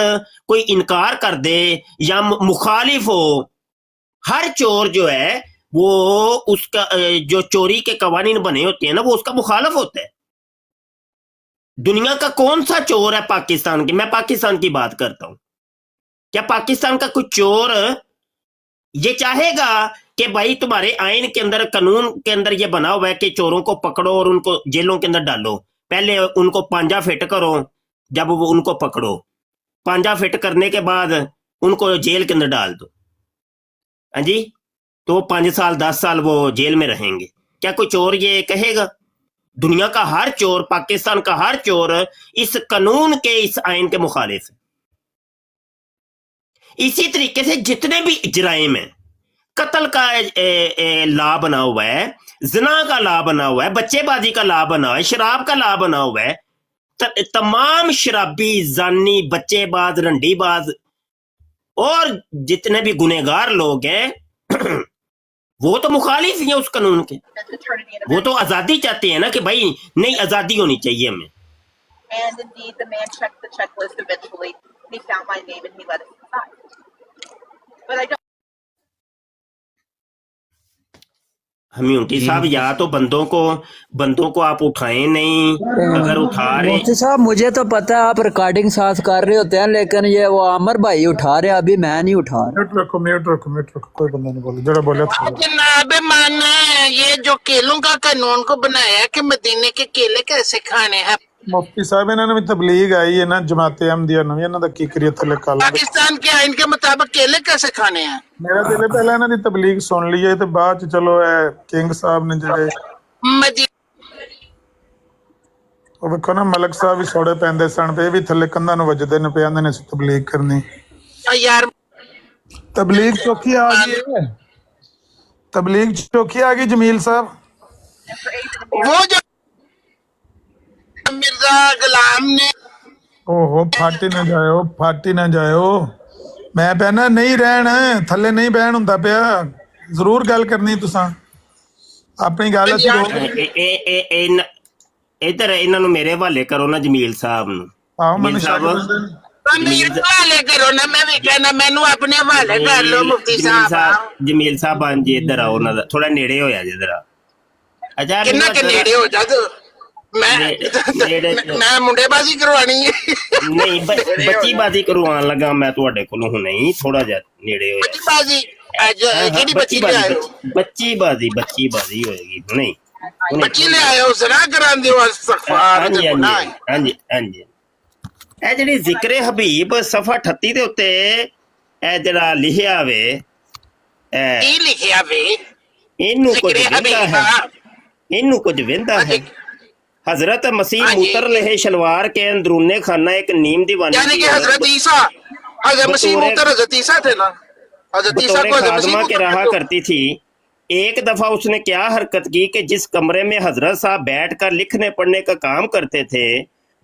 कोई इनकार कर दे या मुखालिफ हो, हर चोर जो है वो उसका जो चोरी के कवानीन बने होते हैं ना, वो उसका मुखालिफ होता है। दुनिया का कौन सा चोर है पाकिस्तान की, मैं पाकिस्तान की बात करता हूं, क्या पाकिस्तान का कोई चोर ये चाहेगा कि भाई तुम्हारे आइन के अंदर, कानून के अंदर ये बना हुआ है कि चोरों को पकड़ो और उनको जेलों के अंदर डालो, पहले उनको पांजा फिट करो, जब वो उनको पकड़ो, पांजा फिट करने के बाद उनको जेल के अंदर डाल दो, हाँ जी, तो 5 साल 10 साल वो जेल में रहेंगे? क्या कोई चोर ये कहेगा? दुनिया का हर चोर, पाकिस्तान का हर चोर इस कानून के, इस आइन के मुखालिफ है। इसी तरीके से जितने भी जराइम है, कत्ल का लॉ बना हुआ है, जिना का लॉ बना हुआ है, बच्चेबाजी का लॉ बना हुआ है, शराब का लॉ बना हुआ है, तमाम शराबी, जानी, बच्चेबाज, रंडीबाज और जितने भी गुनहगार लोग हैं वो तो मुखालिफ ही है उस कानून के। वो तो आजादी चाहते हैं ना कि भाई नहीं, आजादी होनी चाहिए हमें। And indeed, the man checked the checklist eventually. He found my name and he let us inside. But I don't. हम्यूनिटी साहब, या तो बंदों को आप उठाएं नहीं, अगर उठा रहे मुफ्ती साहब, मुझे तो पता है आप रिकॉर्डिंग साथ कर रहे होते हैं, लेकिन ये वो आमर भाई उठा रहे, अभी मैं नहीं उठा रहा। म्यूट रखो, कोई बंदा नहीं बोले, जरा बोले जनाब माना ये जो केलों का कानून को बनाया कि मदीने के केले कैसे खाने हैं। ਮੁਫਤੀ ਸਾਹਿਬ, ਇਹਨਾਂ ਨੂੰ ਵੀ ਤਬਲੀਗ ਆਈ ਹੈ ਨਾ, ਜਮਾਤੇ ਅਹਿਮਦੀਆ ਨੂੰ ਵੀ, ਇਹਨਾਂ ਦਾ ਕੀ ਕਰੀਏ ਥੱਲੇ ਕਾਲਾ। पाकिस्तान के आइन के मुताबिक केले कैसे खाने हैं? ਮੇਰਾ ਦਿਲ ਹੈ ਪਹਿਲਾਂ ਇਹਨਾਂ ਦੀ ਤਬਲੀਗ ਸੁਣ ਲਈਏ ਤੇ ਬਾਅਦ ਚ ਚਲੋ ਇਹ ਕਿੰਗ ਸਾਹਿਬ ਨੇ ਜਿਹੜੇ मदी ਉਹ ਵੇਖੋ ਨਾ, ਮਲਕ ਸਾਹਿਬ ਵੀ ਸੋੜੇ ਪੈਂਦੇ ਸਨ ਪਏ, ਵੀ ਥੱਲੇ ਕੰਧਾਂ ਨੂੰ ਵੱਜਦੇ ਨੇ ਪਏ, ਆਂਦੇ ਨੇ ਅਸੀਂ ਤਬਲੀਗ ਕਰਨੀ। यार ਤਬਲੀਗ ਚੌਕੀ ਆ ਗਈ ਹੈ, ਤਬਲੀਗ ਚੌਕੀ ਆ ਗਈ ਜਮੀਲ ਸਾਹਿਬ। वो जो मिर्जा गुलाम ने ਓਹੋ ਫਾਟੀ ਨਾ ਜਾਇਓ, ਮੈਂ ਪਹਿਨਾ ਨਹੀਂ ਰਹਿਣ, ਥੱਲੇ ਨਹੀਂ ਬਹਿਣ ਹੁੰਦਾ ਪਿਆ, ਜ਼ਰੂਰ ਗੱਲ ਕਰਨੀ ਤੁਸੀਂ ਆਪਣੀ ਗੱਲ। ਅਸੀਂ ਇਧਰ ਇਹਨਾਂ ਨੂੰ ਮੇਰੇ ਹਵਾਲੇ ਕਰੋ ਨਾ, ਜਮੀਲ ਸਾਹਿਬ ਨੂੰ। ਆਓ ਮੈਨੂੰ हवाले करो ना, मैं भी कहना मैनू अपने हवाले कर लो मुफ्ती साहब। जमील साहब हाँ जी, इधर आओ ना, थोड़ा नेड़े हो जा जरा। अच्छा किन्ना के नेड़े हो जा, तो मैं मुंडेबाजी करवानी है। नहीं, बच्चीबाजी करवान लगा मैं ਤੁਹਾਡੇ ਕੋਲੋਂ ਹੁਣੇ ਹੀ, ਥੋੜਾ ਜਿਹਾ ਨੇੜੇ ਹੋ ਜਾ। बच्चीबाजी किहड़ी बच्ची ले आए हो? बच्चीबाजी होएगी नहीं। ਬੱਚੀ ਲੈ ਆਏ ਹੋ ਜ਼ਰਾ ਕਰਾਂਦੇ ਹੋ ਇਸਤਗਫਾਰ ਹਾਂਜੀ ਤੇ ਹਾਂਜੀ ਗੁਨਾਹ ਹੈ। ਹਾਂਜੀ ਹਾਂਜੀ ਇਹ ਜਿਹੜੀ ਜ਼ਿਕਰ ਹਬੀਬ ਸਫਾ 38 ਦੇ ਉੱਤੇ ਇਹ ਜਿਹੜਾ ਲਿਖਿਆ ਵੇ ਇਹ ਕੀ ਲਿਖਿਆ ਵੇ ਇਹਨੂੰ ਕੁਝ ਜ਼ਿਕਰ ਵਹਿੰਦਾ ਹਬੀਬ ਹੈ, ਇਹਨੂੰ ਕੁਝ ਵਹਿੰਦਾ ਹੈ। हजरत मसीह हाँ जी। मुतर रहे शलवार के अंदरूने खाना एक नीम दीवानी यानी की कि औरत हजरत ईसा हजरत मसीह बतौर- मुतर हजरत ईसा थे ना हजरत ईसा बतौर को हजरत मसीह खादमा के मुतर रहा कहते हो। करती थी। एक दफा उसने क्या हरकत की कि जिस कमरे में हजरत साहब बैठकर लिखने पढ़ने का काम करते थे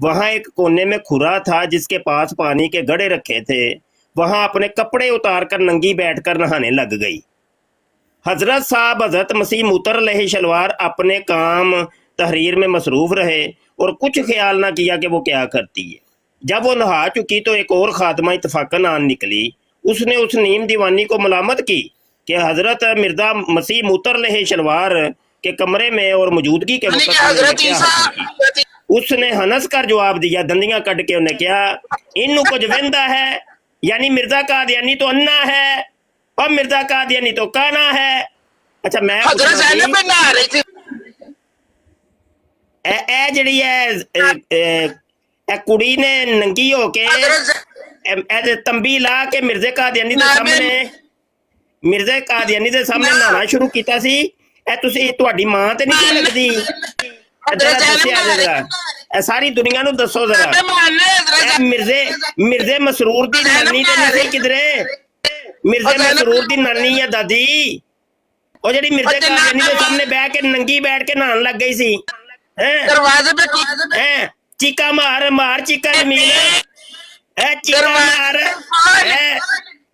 वहां एक कोने में खुरा था जिसके पास पानी के घड़े रखे थे। वहां अपने कपड़े उतार कर नंगी बैठकर नहाने लग गई। हजरत साहब हजरत मसीह मुतर रहे शलवार अपने काम तहरीर में मसरूफ रहे और कुछ ख्याल ना किया कि वो क्या करती है। जब वो नहा चुकी तो एक और खादमा इतफाकन आन निकली। उसने उस नीम दीवानी को मलामत की कि हजरत मिर्जा मसीह मुतर रहे शलवार के कमरे में और मौजूदगी के यानी वक्त कि उन्होंने हजरत क्या ईसा हरकत की। उसने हनस कर जवाब दिया, दंदियां कट के उन्हें क्या इनू कुछ वेंदा है, यानी मिर्जा कादियानी तो अन्ना है और मिर्जा कादियानी तो काना है। अच्छा मैं हजरत पूछना ज़ैनब सी, पे नहा रही थी ਇਹ ਜਿਹੜੀ ਹੈ ਇਹ ਕੁੜੀ ਨੇ ਨੰਗੀ ਹੋ ਕੇ ਇਹ ਤੰਬੀ ਲਾ ਕੇ ਮਿਰਜ਼ੇ ਕਾਦੀਆਨੀ ਦੇ ਸਾਹਮਣੇ ਨਹਾਣਾ ਸ਼ੁਰੂ ਕੀਤਾ ਸੀ। ਇਹ ਤੁਸੀਂ ਤੁਹਾਡੀ ਮਾਂ ਤੇ ਨਹੀਂ ਲੱਗਦੀ? ਜਰਾ ਦੱਸਿਆ ਜਰਾ, ਇਹ ਸਾਰੀ ਦੁਨੀਆ ਨੂੰ ਦੱਸੋ ਜਰਾ। ਇਹ ਮਿਰਜ਼ੇ ਮਸਰੂਰ ਦੀ ਨਾਨੀ ਤੇ ਨਹੀਂ ਸੀ ਕਿਧਰੇ? ਮਿਰਜ਼ੇ ਮਸਰੂਰ ਦੀ ਨਾਨੀ ਆ ਦਾਦੀ, ਉਹ ਜਿਹੜੀ ਮਿਰਜ਼ੇ ਕਾਦੀਆਨੀ ਦੇ ਸਾਹਮਣੇ ਬਹਿ ਕੇ ਨੰਗੀ ਬੈਠ ਕੇ ਨਹਾਉਣ ਲੱਗ ਗਈ ਸੀ। दरवाजे पे चीका मार चीका जमीन, चीका मार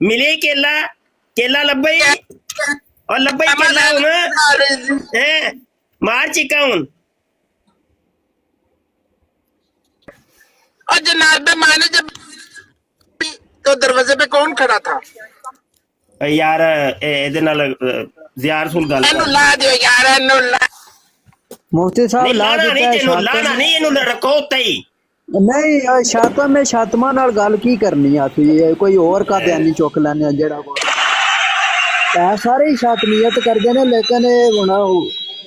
मिले केला लब्बई और लब्बई केला हूं मार चीका हूं। और जनाब माने जब तो दरवाजे पे कौन खड़ा था? यार ਇਹਦੇ ਨਾਲ ज़ियार सुन गल एनु ला दियो यार एनु ला मुफ्ती साहब ला लाना दिता नहीं है तेनू लाना नहीं ਇਹਨੂੰ रखो उत्ते ही। नहीं शातम में शातमा नाल गल की करनी आ सी कोई और का बयानी चुक लैने जेड़ा को सारे ही शातमियत करदे ने लेकिन हुण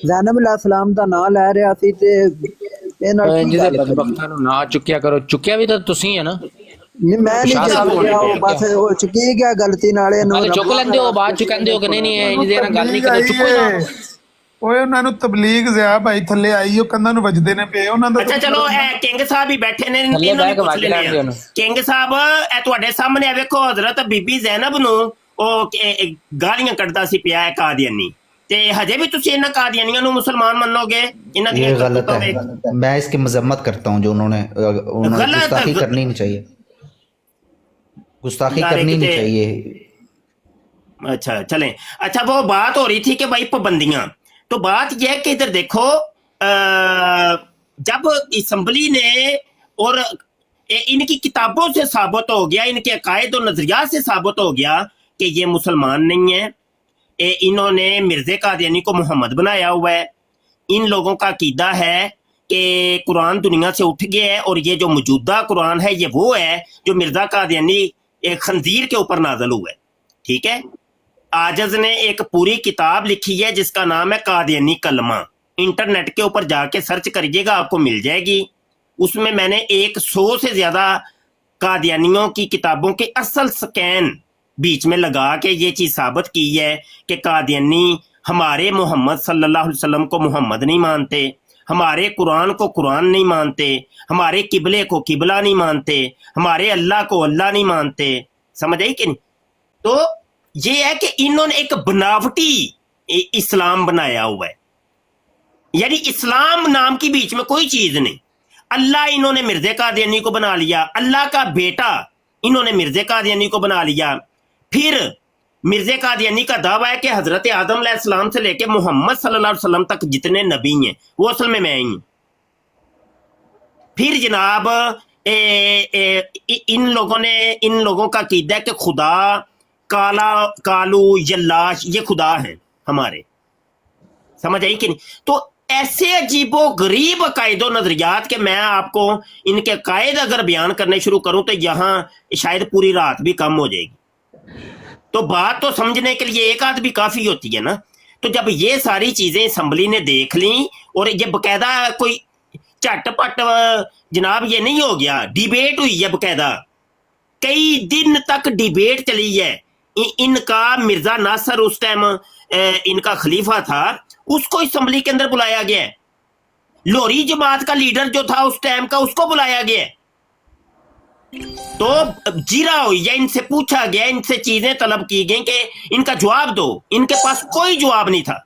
ज़ैनब अलैहिस्सलाम दा नाम ले रहा सी ते ए नाल की ਜਿਹਦੇ गल करनी? ਬਦਬਖਤਾਂ ਨੂੰ ਨਾ ਚੁੱਕਿਆ ਕਰੋ, ਚੁੱਕਿਆ ਵੀ ਤਾਂ ਤੁਸੀਂ ਹੈ ਨਾ। नहीं मैं नहीं शाह साहब चुकिया होने वो बस वो चुकी गया गलती नाल ਨਾਲੇ ਚੁੱਕ ਲੈਂਦੇ ਹੋ ਬਾਅਦ ਚ ਕਹਿੰਦੇ ਹੋ ਕਿ ਨਹੀਂ ਨਹੀਂ ਇਹਦੇ ਨਾਲ ਗੱਲ ਨਹੀਂ ਕਰਦੇ, ਚੁੱਕੋ ਨਾ। ਓਏ ਉਹਨਾਂ ਨੂੰ ਤਬਲੀਗ ਜ਼ਿਆ ਭਾਈ ਥੱਲੇ ਆਈ, ਉਹ ਕੰਨਾਂ ਨੂੰ ਵੱਜਦੇ ਨੇ ਪਏ ਉਹਨਾਂ ਦਾ। ਅੱਛਾ ਚਲੋ ਇਹ ਕਿੰਗ ਸਾਹਿਬ ਹੀ ਬੈਠੇ ਨੇ, ਥੱਲੇ ਇਹਨਾਂ ਬਹਿ ਨੂੰ ਕੇ ਪੁੱਛ ਵੱਜ ਲੈਣ ਦਿਓ ਲੈਣੇ ਆ। ਉਹਨੂੰ। ਕਿੰਗ ਸਾਹਿਬ ਇਹ ਤੁਹਾਡੇ ਸਾਹਮਣੇ ਵੇਖੋ, ਹਜ਼ਰਤ ਬੀਬੀ ਜ਼ੈਨਬ ਨੂੰ ਉਹ ਗਾਲੀਆਂ ਕੱਢਦਾ ਸੀ ਪਿਆ ਹੈ ਕਾਦੀਆਨੀ, ਤੇ ਹਜੇ ਵੀ ਤੁਸੀਂ ਇਹਨਾਂ ਕਾਦੀਆਨੀਆਂ ਨੂੰ ਮੁਸਲਮਾਨ ਮੰਨੋਗੇ? ਇਹਨਾਂ ये ਦੀਆਂ गलत ਕਰਤੂਤਾਂ है, ਵੇਖ। मैं इसकी मजम्मत करता हूँ जो उन्होंने गलत- गुस्ताखी करनी नहीं चाहिए, गुस्ताखी यार करनी नहीं एक चाहिए। अच्छा चलें। अच्छा वो बात हो रही थी कि भाई पाबंदियां, तो बात यह है कि इधर देखो जब असम्बली ने और इनकी किताबों से साबित हो गया, इनके अकायद और नजरियात से साबित हो गया कि ये मुसलमान नहीं है, इन्होंने मिर्जे कादियानी को मोहम्मद बनाया हुआ है। इन लोगों का अकीदा है कि कुरान दुनिया से उठ गया है और ये जो मौजूदा कुरान है ये वो है जो मिर्जा कादियानी एक खंजीर के ऊपर नाजल हुआ है। ठीक है, आजज ने एक पूरी किताब लिखी है जिसका नाम है कादियानी कलमा। इंटरनेट के ऊपर जाके सर्च करिएगा, आपको मिल जाएगी। उसमें मैंने 100 से ज्यादा कादियानियों की किताबों के असल स्कैन बीच में लगा के ये चीज साबित की है कि कादियानी हमारे मोहम्मद सल्लल्लाहु अलैहि वसल्लम को मोहम्मद नहीं मानते, हमारे कुरान को कुरान नहीं मानते, हमारे किबले को किबला नहीं मानते, हमारे अल्लाह को अल्लाह नहीं मानते। समझ आई कि नहीं? तो ये है कि इन्होंने एक बनावटी इस्लाम बनाया हुआ है, यानी इस्लाम नाम की बीच में कोई चीज नहीं। अल्लाह इन्होंने मिर्जे कादियानी को बना लिया, अल्लाह का बेटा इन्होंने मिर्जे कादियानी को बना लिया। फिर मिर्जे कादियानी का दावा है कि हजरत आदम अलैहिस्सलाम से लेके मोहम्मद सल्लल्लाहु अलैहि वसल्लम तक जितने नबी हैं वो असल में मैं ही हूं। फिर जनाब इन लोगों का कीदा है कि खुदा कालू यल्लाश ये खुदा हैं हमारे। समझ आई कि नहीं? तो ऐसे अजीबो गरीब अकायदो नजरियात के मैं आपको इनके अकायद अगर बयान करने शुरू करूं तो यहाँ शायद पूरी रात भी कम हो जाएगी। तो बात तो समझने के लिए एक आदमी काफी होती है ना। तो जब ये सारी चीजें असम्बली ने देख ली और ये बकायदा कोई झटपट जनाब ये नहीं हो गया, डिबेट हुई है बकायदा, कई दिन तक डिबेट चली है। इनका मिर्जा नासर उस टाइम इनका खलीफा था, उसको असम्बली के अंदर बुलाया गया है। लोरी जमात का लीडर जो था उस टाइम का, उसको बुलाया गया है। तो जीरा हुई है, इनसे पूछा गया, इनसे चीजें तलब की गई कि इनका जवाब दो, इनके पास कोई जवाब नहीं था।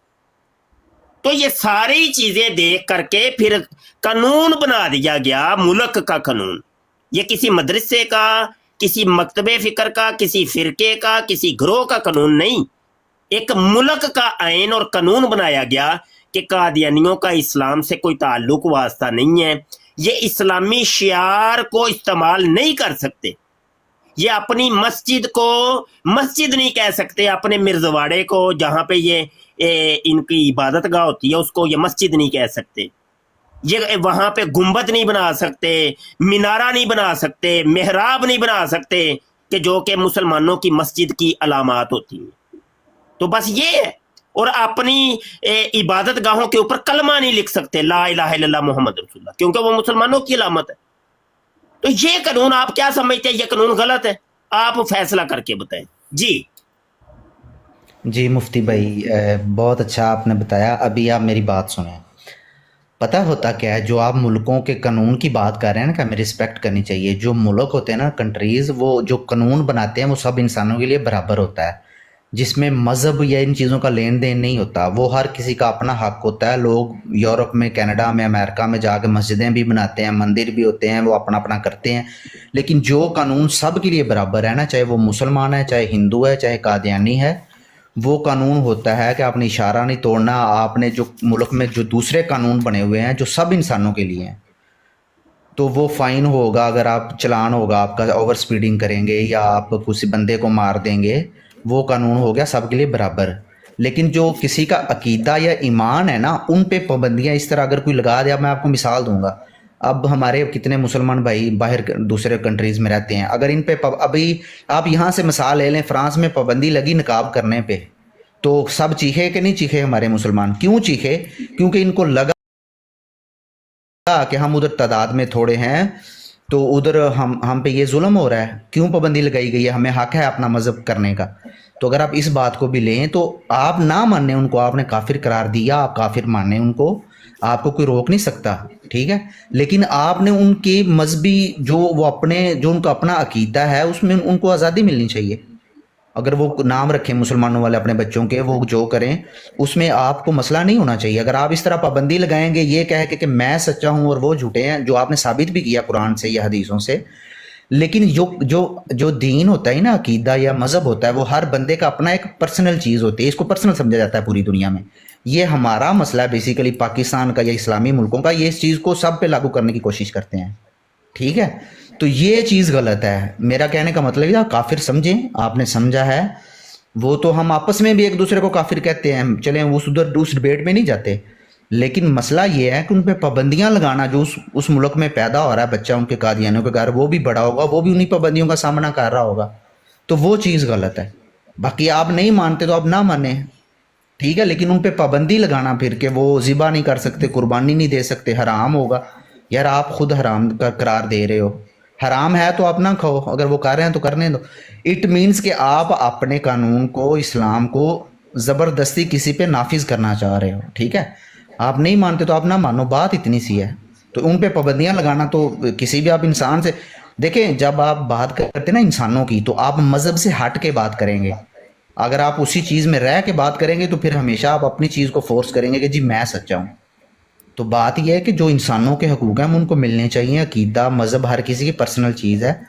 तो ये सारी चीजें देख करके फिर कानून बना दिया गया, मुल्क का कानून। ये किसी मदरसे का, किसी मकतबे फिक्र का, किसी फिरके का, किसी ग्रोह का कानून नहीं, एक मुल्क का आइन और कानून बनाया गया कि कादियानियों का इस्लाम से कोई ताल्लुक वास्ता नहीं है, ये इस्लामी शियार को इस्तेमाल नहीं कर सकते, ये अपनी मस्जिद को मस्जिद नहीं कह सकते, अपने मिर्जवाड़े को जहाँ पे ये इनकी इबादत गाह होती है उसको ये मस्जिद नहीं कह सकते, ये वहाँ पे गुंबद नहीं बना सकते, मीनारा नहीं बना सकते, मेहराब नहीं बना सकते कि जो कि मुसलमानों की मस्जिद की अलामात होती हैं। तो बस ये है। और अपनी इबादत गाहों के ऊपर कलमा नहीं लिख सकते, ला इलाहा इल्लल्लाह मोहम्मद रसूलुल्लाह, क्योंकि वो मुसलमानों की अलामत है। तो ये कानून आप क्या समझते हैं? ये कानून गलत है, आप फैसला करके बताएं। जी मुफ्ती भाई, बहुत अच्छा आपने बताया। अभी आप मेरी बात सुने। पता होता क्या है, जो आप मुल्कों के कानून की बात कर रहे हैं ना, कि हमें रिस्पेक्ट करनी चाहिए। जो मुल्क होते हैं ना, कंट्रीज़, वो जो कानून बनाते हैं वो सब इंसानों के लिए बराबर होता है, जिसमें मज़हब या इन चीज़ों का लेन देन नहीं होता। वो हर किसी का अपना हक होता है। लोग यूरोप में, कनाडा में, अमेरिका में जाकर मस्जिदें भी बनाते हैं, मंदिर भी होते हैं, वो अपना अपना करते हैं। लेकिन जो कानून सब के लिए बराबर है ना, चाहे वो मुसलमान है, चाहे हिंदू है, चाहे कादियानी है, वो कानून होता है कि आपने इशारा नहीं तोड़ना। आपने जो मुल्क में जो दूसरे कानून बने हुए हैं जो सब इंसानों के लिए हैं, तो वो फ़ाइन होगा अगर आप, चलान होगा आपका, ओवर स्पीडिंग करेंगे या आप किसी बंदे को मार देंगे, वो कानून हो गया सबके लिए बराबर। लेकिन जो किसी का अकीदा या ईमान है ना, उन पे पाबंदियाँ इस तरह अगर कोई लगा दिया, मैं आपको मिसाल दूंगा। अब हमारे कितने मुसलमान भाई बाहर दूसरे कंट्रीज़ में रहते हैं, अगर इन पे अभी आप यहाँ से मिसाल ले लें, फ्रांस में पाबंदी लगी निकाब करने पे, तो सब चीखे कि नहीं चीखे हमारे मुसलमान? क्यों चीखे? क्योंकि इनको लगा कि हम उधर तादाद में थोड़े हैं, तो उधर हम पे ये जुल्म हो रहा है। क्यों पाबंदी लगाई गई है? हमें हक है अपना मज़हब करने का। तो अगर आप इस बात को भी लें, तो आप ना माने उनको, आपने काफिर करार दिया, आप काफिर माने उनको, आपको कोई रोक नहीं सकता, ठीक है। लेकिन आपने उनके मजहबी जो वो अपने, जो उनका अपना अकीदा है, उसमें उनको आज़ादी मिलनी चाहिए। अगर वो नाम रखें मुसलमानों वाले अपने बच्चों के, वो जो करें, उसमें आपको मसला नहीं होना चाहिए। अगर आप इस तरह पाबंदी लगाएंगे ये कह के कि मैं सच्चा हूँ और वो झूठे हैं, जो आपने साबित भी किया कुरान से या हदीसों से। लेकिन जो दीन होता है ना, अकीदा या मज़हब होता है, वो हर बंदे का अपना एक पर्सनल चीज़ होती है। इसको पर्सनल समझा जाता है पूरी दुनिया में। ये हमारा मसला है बेसिकली, पाकिस्तान का या इस्लामी मुल्कों का। ये इस चीज़ को सब पे लागू करने की कोशिश करते हैं, ठीक है। तो ये चीज़ गलत है। मेरा कहने का मतलब है, काफिर समझें, आपने समझा है, वो तो हम आपस में भी एक दूसरे को काफिर कहते हैं, चलें उस डिबेट में नहीं जाते। लेकिन मसला ये है कि उन पर पाबंदियाँ लगाना, जो उस मुल्क में पैदा हो रहा है बच्चा, उनके कादियानियों के घर, वो भी बड़ा होगा, वो भी उन्हीं पाबंदियों का सामना कर रहा होगा, तो वो चीज़ गलत है। बाकी आप नहीं मानते तो आप ना माने, ठीक है। लेकिन उन पर पाबंदी लगाना फिर के वो ज़िबा नहीं कर सकते, कुर्बानी नहीं दे सकते, हराम होगा। यार आप खुद हराम का करार दे रहे हो। हराम है तो आप ना खाओ, अगर वो कर रहे हैं तो करने दो। इट मीन्स कि आप अपने कानून को, इस्लाम को ज़बरदस्ती किसी पे नाफिज करना चाह रहे हो, ठीक है। आप नहीं मानते तो आप ना मानो, बात इतनी सी है। तो उन पे पाबंदियाँ लगाना तो किसी भी आप इंसान से, देखें, जब आप बात करते ना इंसानों की, तो आप मज़हब से हट के बात करेंगे। अगर आप उसी चीज़ में रह के बात करेंगे तो फिर हमेशा आप अपनी चीज़ को फोर्स करेंगे कि जी मैं सच्चा हूँ। तो बात यह है कि जो इंसानों के हकूक़ हैं उनको मिलने चाहिए। अकीदा, मज़हब हर किसी की पर्सनल चीज़ है,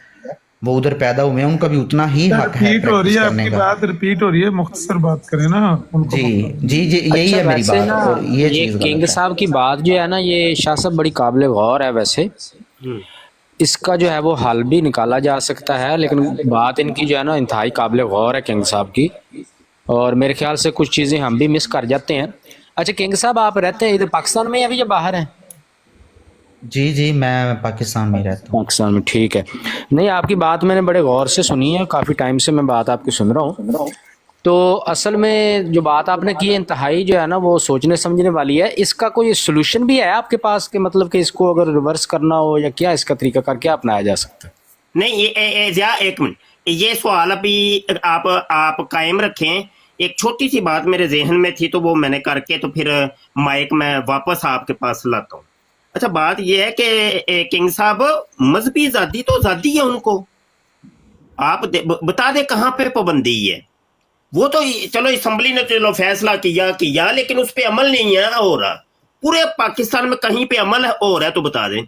वो उधर पैदा हुए हैं, उनका भी उतना ही हक है रिपीट हो रही है, करने आपकी का। बात रिपीट हो रही है, मुख्तसर बात करें ना उनको। जी जी जी, यही है मेरी वैसे बात। ना, और ये ये चीज़ किंग गलत है। साहब की बात जो है ना, ये शाह साहब बड़ी काबिल गौर है। वैसे इसका जो है वो हल भी निकाला जा सकता है, लेकिन बात इनकी जो है ना इंतहाई काबिल गौर है किंग साहब की, और मेरे ख्याल से कुछ चीज़ें हम भी मिस कर जाते हैं। अच्छा किंग साहब, आप रहते हैं इधर पाकिस्तान में अभी या बाहर हैं? जी जी, मैं पाकिस्तान में रहता हूँ। पाकिस्तान में, ठीक है। नहीं, आपकी बात मैंने बड़े गौर से सुनी है, काफ़ी टाइम से मैं बात आपकी सुन रहा हूँ। تو اصل میں جو بات آپ نے کی ہے انتہائی جو ہے نا وہ سوچنے سمجھنے والی ہے. اس کا کوئی سولوشن بھی ہے آپ کے پاس کہ مطلب کہ اس کو اگر ریورس کرنا ہو یا کیا اس کا طریقہ کار کیا اپنایا جا سکتا ہے؟ نہیں ایک منٹ، یہ سوال ابھی آپ قائم رکھیں. ایک چھوٹی سی بات میرے ذہن میں تھی تو وہ میں نے کر کے تو پھر مائک میں واپس آپ کے پاس لاتا ہوں. اچھا بات یہ ہے کہ کنگ صاحب مذہبی آزادی تو آزادی ہے ان کو، آپ بتا دیں کہاں پہ پابندی ہے. وہ تو چلو اسمبلی نے چلو فیصلہ کیا لیکن اس پہ عمل نہیں ہے ہو رہا. پورے پاکستان میں کہیں پہ عمل ہو رہا ہے تو بتا دیں.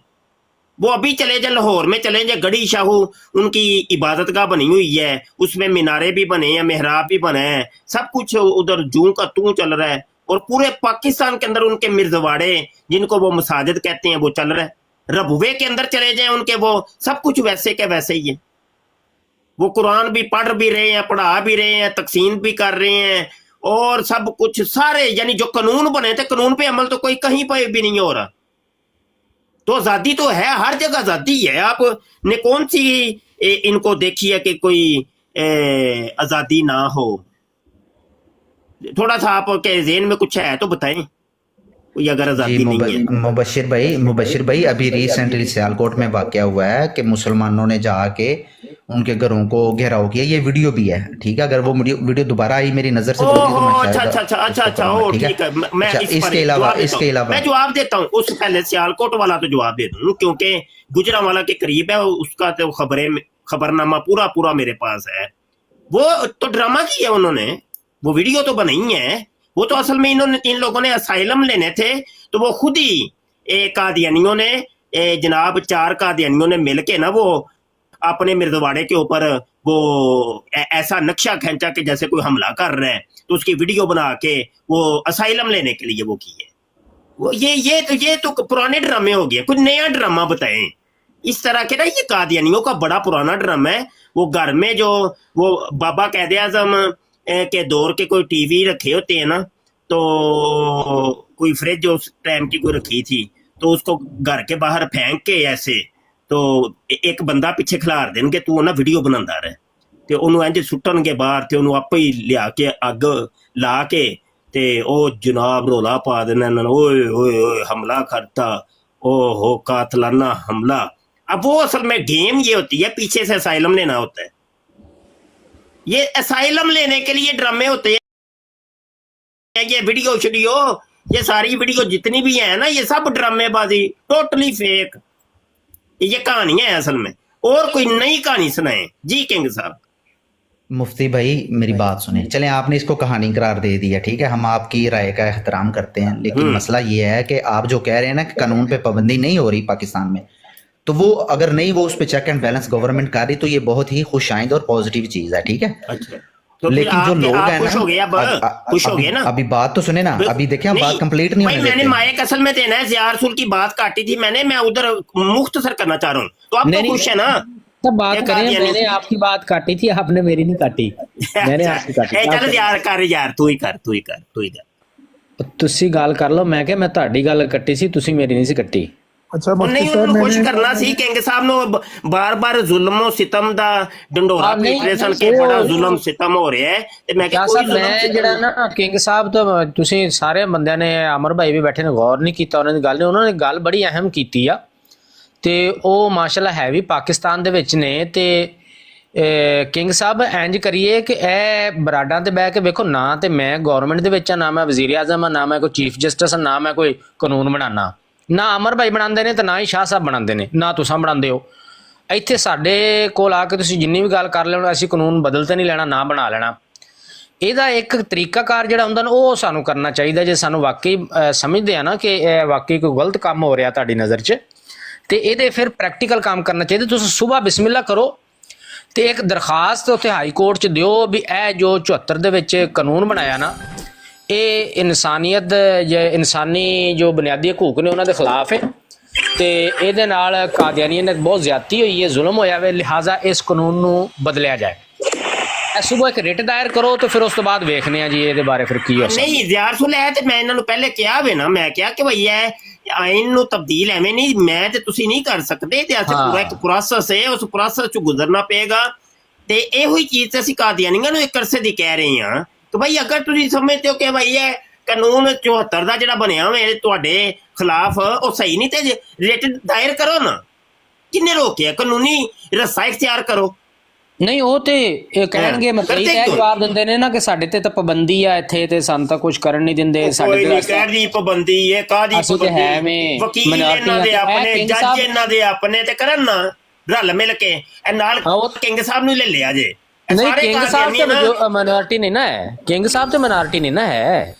وہ ابھی چلے جائیں لاہور میں، چلے جائیں گڑھی شاہو ان کی عبادت گاہ بنی ہوئی ہے، اس میں مینارے بھی بنے ہیں، محراب بھی بنے ہیں، سب کچھ ادھر جوں کا توں چل رہا ہے. اور پورے پاکستان کے اندر ان کے مرزواڑے جن کو وہ مساجد کہتے ہیں وہ چل رہا ہے. ربوے کے اندر چلے جائیں ان کے وہ سب کچھ ویسے کے ویسے ہی ہے. وہ قرآن بھی پڑھ بھی رہے ہیں، پڑھا بھی رہے ہیں، تقسیم بھی کر رہے ہیں اور سب کچھ سارے یعنی جو قانون بنے تھے قانون پہ عمل تو کوئی کہیں پہ بھی نہیں ہو رہا. تو آزادی تو ہے، ہر جگہ آزادی ہے. آپ نے کون سی ان کو دیکھی ہے کہ کوئی آزادی نہ ہو؟ تھوڑا سا آپ کے ذہن میں کچھ ہے تو بتائیں کوئی اگر آزادی جی نہیں ہے. مبشر بھائی ابھی ریسنٹلی سیالکوٹ میں واقعہ ہوا ہے کہ مسلمانوں نے جا کے ان کے گھروں کو گھیراؤ کیا. یہ ویڈیو بھی ہے، ٹھیک ہے؟ اگر وہ ویڈیو دوبارہ آئی میری نظر سے میں جواب دیتا ہوں. اس پہلے سیالکوٹ والا تو جواب دے دوں کیونکہ گجرانوالہ کے قریب ہے، اس کا تو خبرنامہ پورا میرے پاس ہے. وہ تو ڈرامہ کیا انہوں نے، وہ ویڈیو تو بنائی ہے. وہ تو اصل میں ان لوگوں نے اسائلم لینے تھے تو وہ خود ہی قادیانیوں نے جناب 4 قادیانیوں نے مل کے نا وہ اپنے مرزواڑے کے اوپر وہ ایسا نقشہ کھینچا کہ جیسے کوئی حملہ کر رہا ہے تو اس کی ویڈیو بنا کے وہ اسائلم لینے کے لیے وہ کیے. یہ تو پرانے ڈرامے ہو گئے. کچھ نیا ڈرامہ بتائیں اس طرح کے نا. یہ قادیانیوں کا بڑا پرانا ڈرامہ ہے. وہ گھر میں جو وہ بابا قائد اعظم کے دور کے کوئی ٹی وی رکھے ہوتے ہیں نا، تو کوئی فریج اس ٹائم کی کوئی رکھی تھی تو اس کو گھر کے باہر پھینک کے ایسے تو ایک بندہ پیچھے کھلار دیں گے تو وہ نا ویڈیو بنا رہے تے انہوں انج سٹن گے باہر تے انہوں آپ ہی لیا کے اگ لا کے تے او جناب رولا پا دینا اوئے اوئے اوئے حملہ کرتا او ہو قاتلانہ حملہ. اب وہ اصل میں گیم یہ ہوتی ہے، پیچھے سے اسائلم لینا ہوتا ہے. یہ اسائلم لینے کے لیے ڈرامے ہوتے ہیں. یہ ویڈیو یہ ساری ویڈیو جتنی بھی ہیں نا یہ سب ڈرامے بازی، ٹوٹلی فیک. یہ کہانیاں ہیں اصل میں، اور کوئی نئی کہانی سنائیں. جی کنگ صاحب. مفتی بھائی میری بات سنیں. چلیں آپ نے اس کو کہانی قرار دے دیا، ٹھیک ہے، ہم آپ کی رائے کا احترام کرتے ہیں، لیکن مسئلہ یہ ہے کہ آپ جو کہہ رہے ہیں نا کہ قانون پہ پابندی نہیں ہو رہی پاکستان میں، تو وہ اگر نہیں وہ اس پہ چیک اینڈ بیلنس گورنمنٹ کر رہی تو یہ بہت ہی خوش آئند اور پازیٹیو چیز ہے، ٹھیک ہے. لیکن جو لوگ ہیں نا ابھی بات تو سنیں نا، ابھی دیکھیں ہم بات کمپلیٹ نہیں ہونے دیتے. میں نے مائک اصل میں دینا ہے، زیار رسول کی بات کاٹی تھی میں نے، میں ادھر مختصر کرنا چاہ رہا ہوں تو آپ تو خوش ہے نا. تب بات کریں، میں نے آپ کی بات کاٹی تھی، آپ نے میری نہیں کاٹی. میں نے آپ کی کاٹی. چل یار کر یار، تو ہی کر. ਤੁਸੀਂ ਗੱਲ ਕਰ ਲਓ. ਮੈਂ ਕਿਹਾ ਮੈਂ ਤੁਹਾਡੀ ਗੱਲ ਕੱਟੀ ਸੀ, ਤੁਸੀਂ ਮੇਰੀ ਨਹੀਂ ਸੀ ਕੱਟੀ. ਅੱਛਾ ਮੁਫਤੀ ਨਹੀਂ ਸਾਹਿਬ ਉਹਨੂੰ ਖੁਸ਼ ਮੈਨੇ ਕਰਨਾ ਸੀ ਕਿੰਗ ਸਾਹਿਬ ਨੂੰ ਬਾਰ-ਬਾਰ ਜ਼ੁਲਮ ਸਿਤਮ ਦਾ ਡੰਡੋਰਾ ਪੀਟ ਰਹੇ ਸਨ ਕਿ ਬੜਾ ਜ਼ੁਲਮ ਸਿਤਮ ਹੋ ਰਿਹਾ ਹੈ ਤੇ ਮੈਂ ਕਿਹਾ ਕੋਈ ਮੈਂ ਜਿਹੜਾ ਨਾ ਕਿੰਗ ਸਾਹਿਬ ਤੋਂ ਤੁਸੀਂ ਸਾਰੇ ਬੰਦਿਆਂ ਨੇ, ਅਮਰ ਭਾਈ ਵੀ ਬੈਠੇ ਨੇ, ਗੌਰ ਨਹੀਂ ਕੀਤਾ ਉਹਨਾਂ ਦੀ ਗੱਲ ਨੇ. ਉਹਨਾਂ ਨੇ ਗੱਲ ਬੜੀ ਅਹਿਮ ਕੀਤੀ ਆ ਤੇ ਉਹ ਮਾਸ਼ਾਅੱਲਾ ਹੈ ਵੀ ਪਾਕਿਸਤਾਨ ਦੇ ਵਿੱਚ ਨੇ. ਤੇ ਕਿੰਗ ਸਾਹਿਬ ਇੰਜ ਕਰੀਏ ਕਿ ਇਹ ਬਰਾਡਾਂ ਤੇ ਬਹਿ ਕੇ ਵੇਖੋ, ਨਾ ਤੇ ਮੈਂ ਗੌਰਮੈਂਟ ਦੇ ਵਿੱਚ ਆ, ਨਾ ਮੈਂ ਵਜ਼ੀਰ ਆਜ਼ਮ ਆ, ਨਾ ਮੈਂ ਕੋਈ ਚੀਫ ਜਸਟਿਸ ਆ, ਨਾ ਮੈਂ ਕੋਈ ਕਾਨੂੰਨ ਬਣਾਉਣਾ, ਨਾ ਅਮਰ ਭਾਈ ਬਣਾਉਂਦੇ ਨੇ ਤੇ ਨਾ ਹੀ ਸ਼ਾਹ ਸਾਹਿਬ ਬਣਾਉਂਦੇ ਨੇ, ਨਾ ਤੁਸੀਂ ਬਣਾਉਂਦੇ ਹੋ. ਇੱਥੇ ਸਾਡੇ ਕੋਲ ਆ ਕੇ ਤੁਸੀਂ ਜਿੰਨੀ ਵੀ ਗੱਲ ਕਰ ਲੈਣਾ, ਅਸੀਂ ਕਾਨੂੰਨ ਬਦਲ ਤੇ ਨਹੀਂ ਲੈਣਾ, ਨਾ ਬਣਾ ਲੈਣਾ. ਇਹਦਾ ਇੱਕ ਤਰੀਕਾਕਾਰ ਜਿਹੜਾ ਹੁੰਦਾ ਨਾ ਉਹ ਸਾਨੂੰ ਕਰਨਾ ਚਾਹੀਦਾ ਜੇ ਸਾਨੂੰ ਵਾਕਈ ਸਮਝਦੇ ਆ ਨਾ ਕਿ ਇਹ ਵਾਕਈ ਕੋਈ ਗਲਤ ਕੰਮ ਹੋ ਰਿਹਾ ਤੁਹਾਡੀ ਨਜ਼ਰ 'ਚ, ਤੇ ਇਹਦੇ ਫਿਰ ਪ੍ਰੈਕਟੀਕਲ ਕੰਮ ਕਰਨਾ ਚਾਹੀਦਾ. ਤੁਸੀਂ ਸੁਬਾਹ ਬਿਸਮਿਲ੍ਲਾ ਕਰੋ ਤੇ ਇੱਕ ਦਰਖਾਸਤ ਉੱਥੇ ਹਾਈ ਕੋਰਟ 'ਚ ਦਿਓ ਵੀ ਇਹ ਜੋ 74 ਦੇ ਵਿੱਚ ਕਾਨੂੰਨ ਬਣਾਇਆ ਨਾ ਇਹ ਇਨਸਾਨੀਅਤ ਜਾਂ ਇਨਸਾਨੀ ਜੋ ਬੁਨਿਆਦੀ ਹਕੂਕ ਨੇ ਉਹਨਾਂ ਦੇ ਖਿਲਾਫ ਹੈ ਤੇ ਇਹਦੇ ਨਾਲ ਕਾਦੀਆਨੀਅਤ ਬਹੁਤ ਜ਼ਿਆਦਤੀ ਹੋਈ ਹੈ, ਜ਼ੁਲਮ ਹੋਇਆ ਵੇ, ਲਿਹਾਜ਼ਾ ਇਸ ਕਾਨੂੰਨ ਨੂੰ ਬਦਲਿਆ ਜਾਏ. ਸੁਬਹ ਇੱਕ ਰਿਟ ਦਾਇਰ ਕਰੋ ਤੇ ਫਿਰ ਉਸ ਤੋਂ ਬਾਅਦ ਵੇਖਨੇ ਆ ਜੀ ਇਹਦੇ ਬਾਰੇ ਫਿਰ ਕੀ ਹੋ ਸਕਦਾ. ਨਹੀਂ ਜ਼ਿਆਰ ਸੁਲ ਹੈ ਤੇ ਮੈਂ ਇਹਨਾਂ ਨੂੰ ਪਹਿਲੇ ਕਿਹਾ ਵੇ ਨਾ, ਮੈਂ ਕਿਹਾ ਕਿ ਭਈ ਇਹ ਆਇਨ ਨੂੰ ਤਬਦੀਲ ਐਵੇਂ ਨਹੀਂ ਮੈਂ ਤੇ ਤੁਸੀਂ ਨਹੀਂ ਕਰ ਸਕਦੇ ਤੇ ਅਸੀਂ ਪੂਰਾ ਇੱਕ ਪ੍ਰੋਸੈਸ ਹੈ, ਉਸ ਪ੍ਰੋਸੈਸ 'ਚ ਗੁਜ਼ਰਨਾ ਪਏਗਾ. ਤੇ ਇਹੋ ਹੀ ਚੀਜ਼ ਅਸੀਂ ਕਾਦੀਆਨੀਆਂ ਨੂੰ ਇੱਕ ਅਰਸੇ ਦੀ ਕਹਿ ਰਹੇ ਹਾਂ ਕਿ ਭਾਈ ਅਗਰ ਤੁਸੀਂ ਸਮਝਦੇ ਹੋ ਕਿ ਭਾਈ ਇਹ ਕਾਨੂੰਨ 74 ਦਾ ਜਿਹੜਾ ਬਣਿਆ ਹੋਇਆ ਤੁਹਾਡੇ ਖਿਲਾਫ ਉਹ ਸਹੀ ਨਹੀਂ ਤੇ ਰਿਟ ਦਾਇਰ ਕਰੋ ਨਾ। ਕਿੰਨੇ ਰੋਕਿਆ? ਕਾਨੂੰਨੀ ਰਸਾ ਇਖਤਿਆਰ ਕਰੋ। ਨਹੀਂ ਉਹ ਤੇ ਇਹ ਕਹਿਣਗੇ ਮਤਲਬ ਇਹ ਜਵਾਬ ਦਿੰਦੇ ਨੇ ਨਾ ਕਿ ਸਾਡੇ ਤੇ ਤਾਂ ਪਾਬੰਦੀ ਆ ਇੱਥੇ ਤੇ ਸਾਨੂੰ ਤਾਂ ਕੁਝ ਕਰਨ ਨਹੀਂ ਦਿੰਦੇ। ਸਾਡੇ ਤੇ ਕਾਹਦੀ ਪਾਬੰਦੀ ਹੈ? ਕਾਹਦੀ ਪਾਬੰਦੀ? ਵਕੀਲ ਇਹਨਾਂ ਦੇ ਆਪਣੇ, ਜੱਜ ਇਹਨਾਂ ਦੇ ਆਪਣੇ, ਤੇ ਕਰਨ ਨਾ ਰਲ ਮਿਲ ਕੇ। ਇਹ ਨਾਲ ਕਿੰਗ ਸਾਹਿਬ ਨੂੰ ਲੈ ਲਿਆ ਜੇ। ਨਹੀਂ ਕਿੰਗ ਸਾਹਿਬ ਤੇ ਮਿਨੋਰਟੀ ਨਹੀਂ ਨਾ ਹੈ, ਕਿੰਗ ਸਾਹਿਬ ਤੇ ਮਿਨੋਰਟੀ ਨਹੀਂ ਨਾ ਹੈ।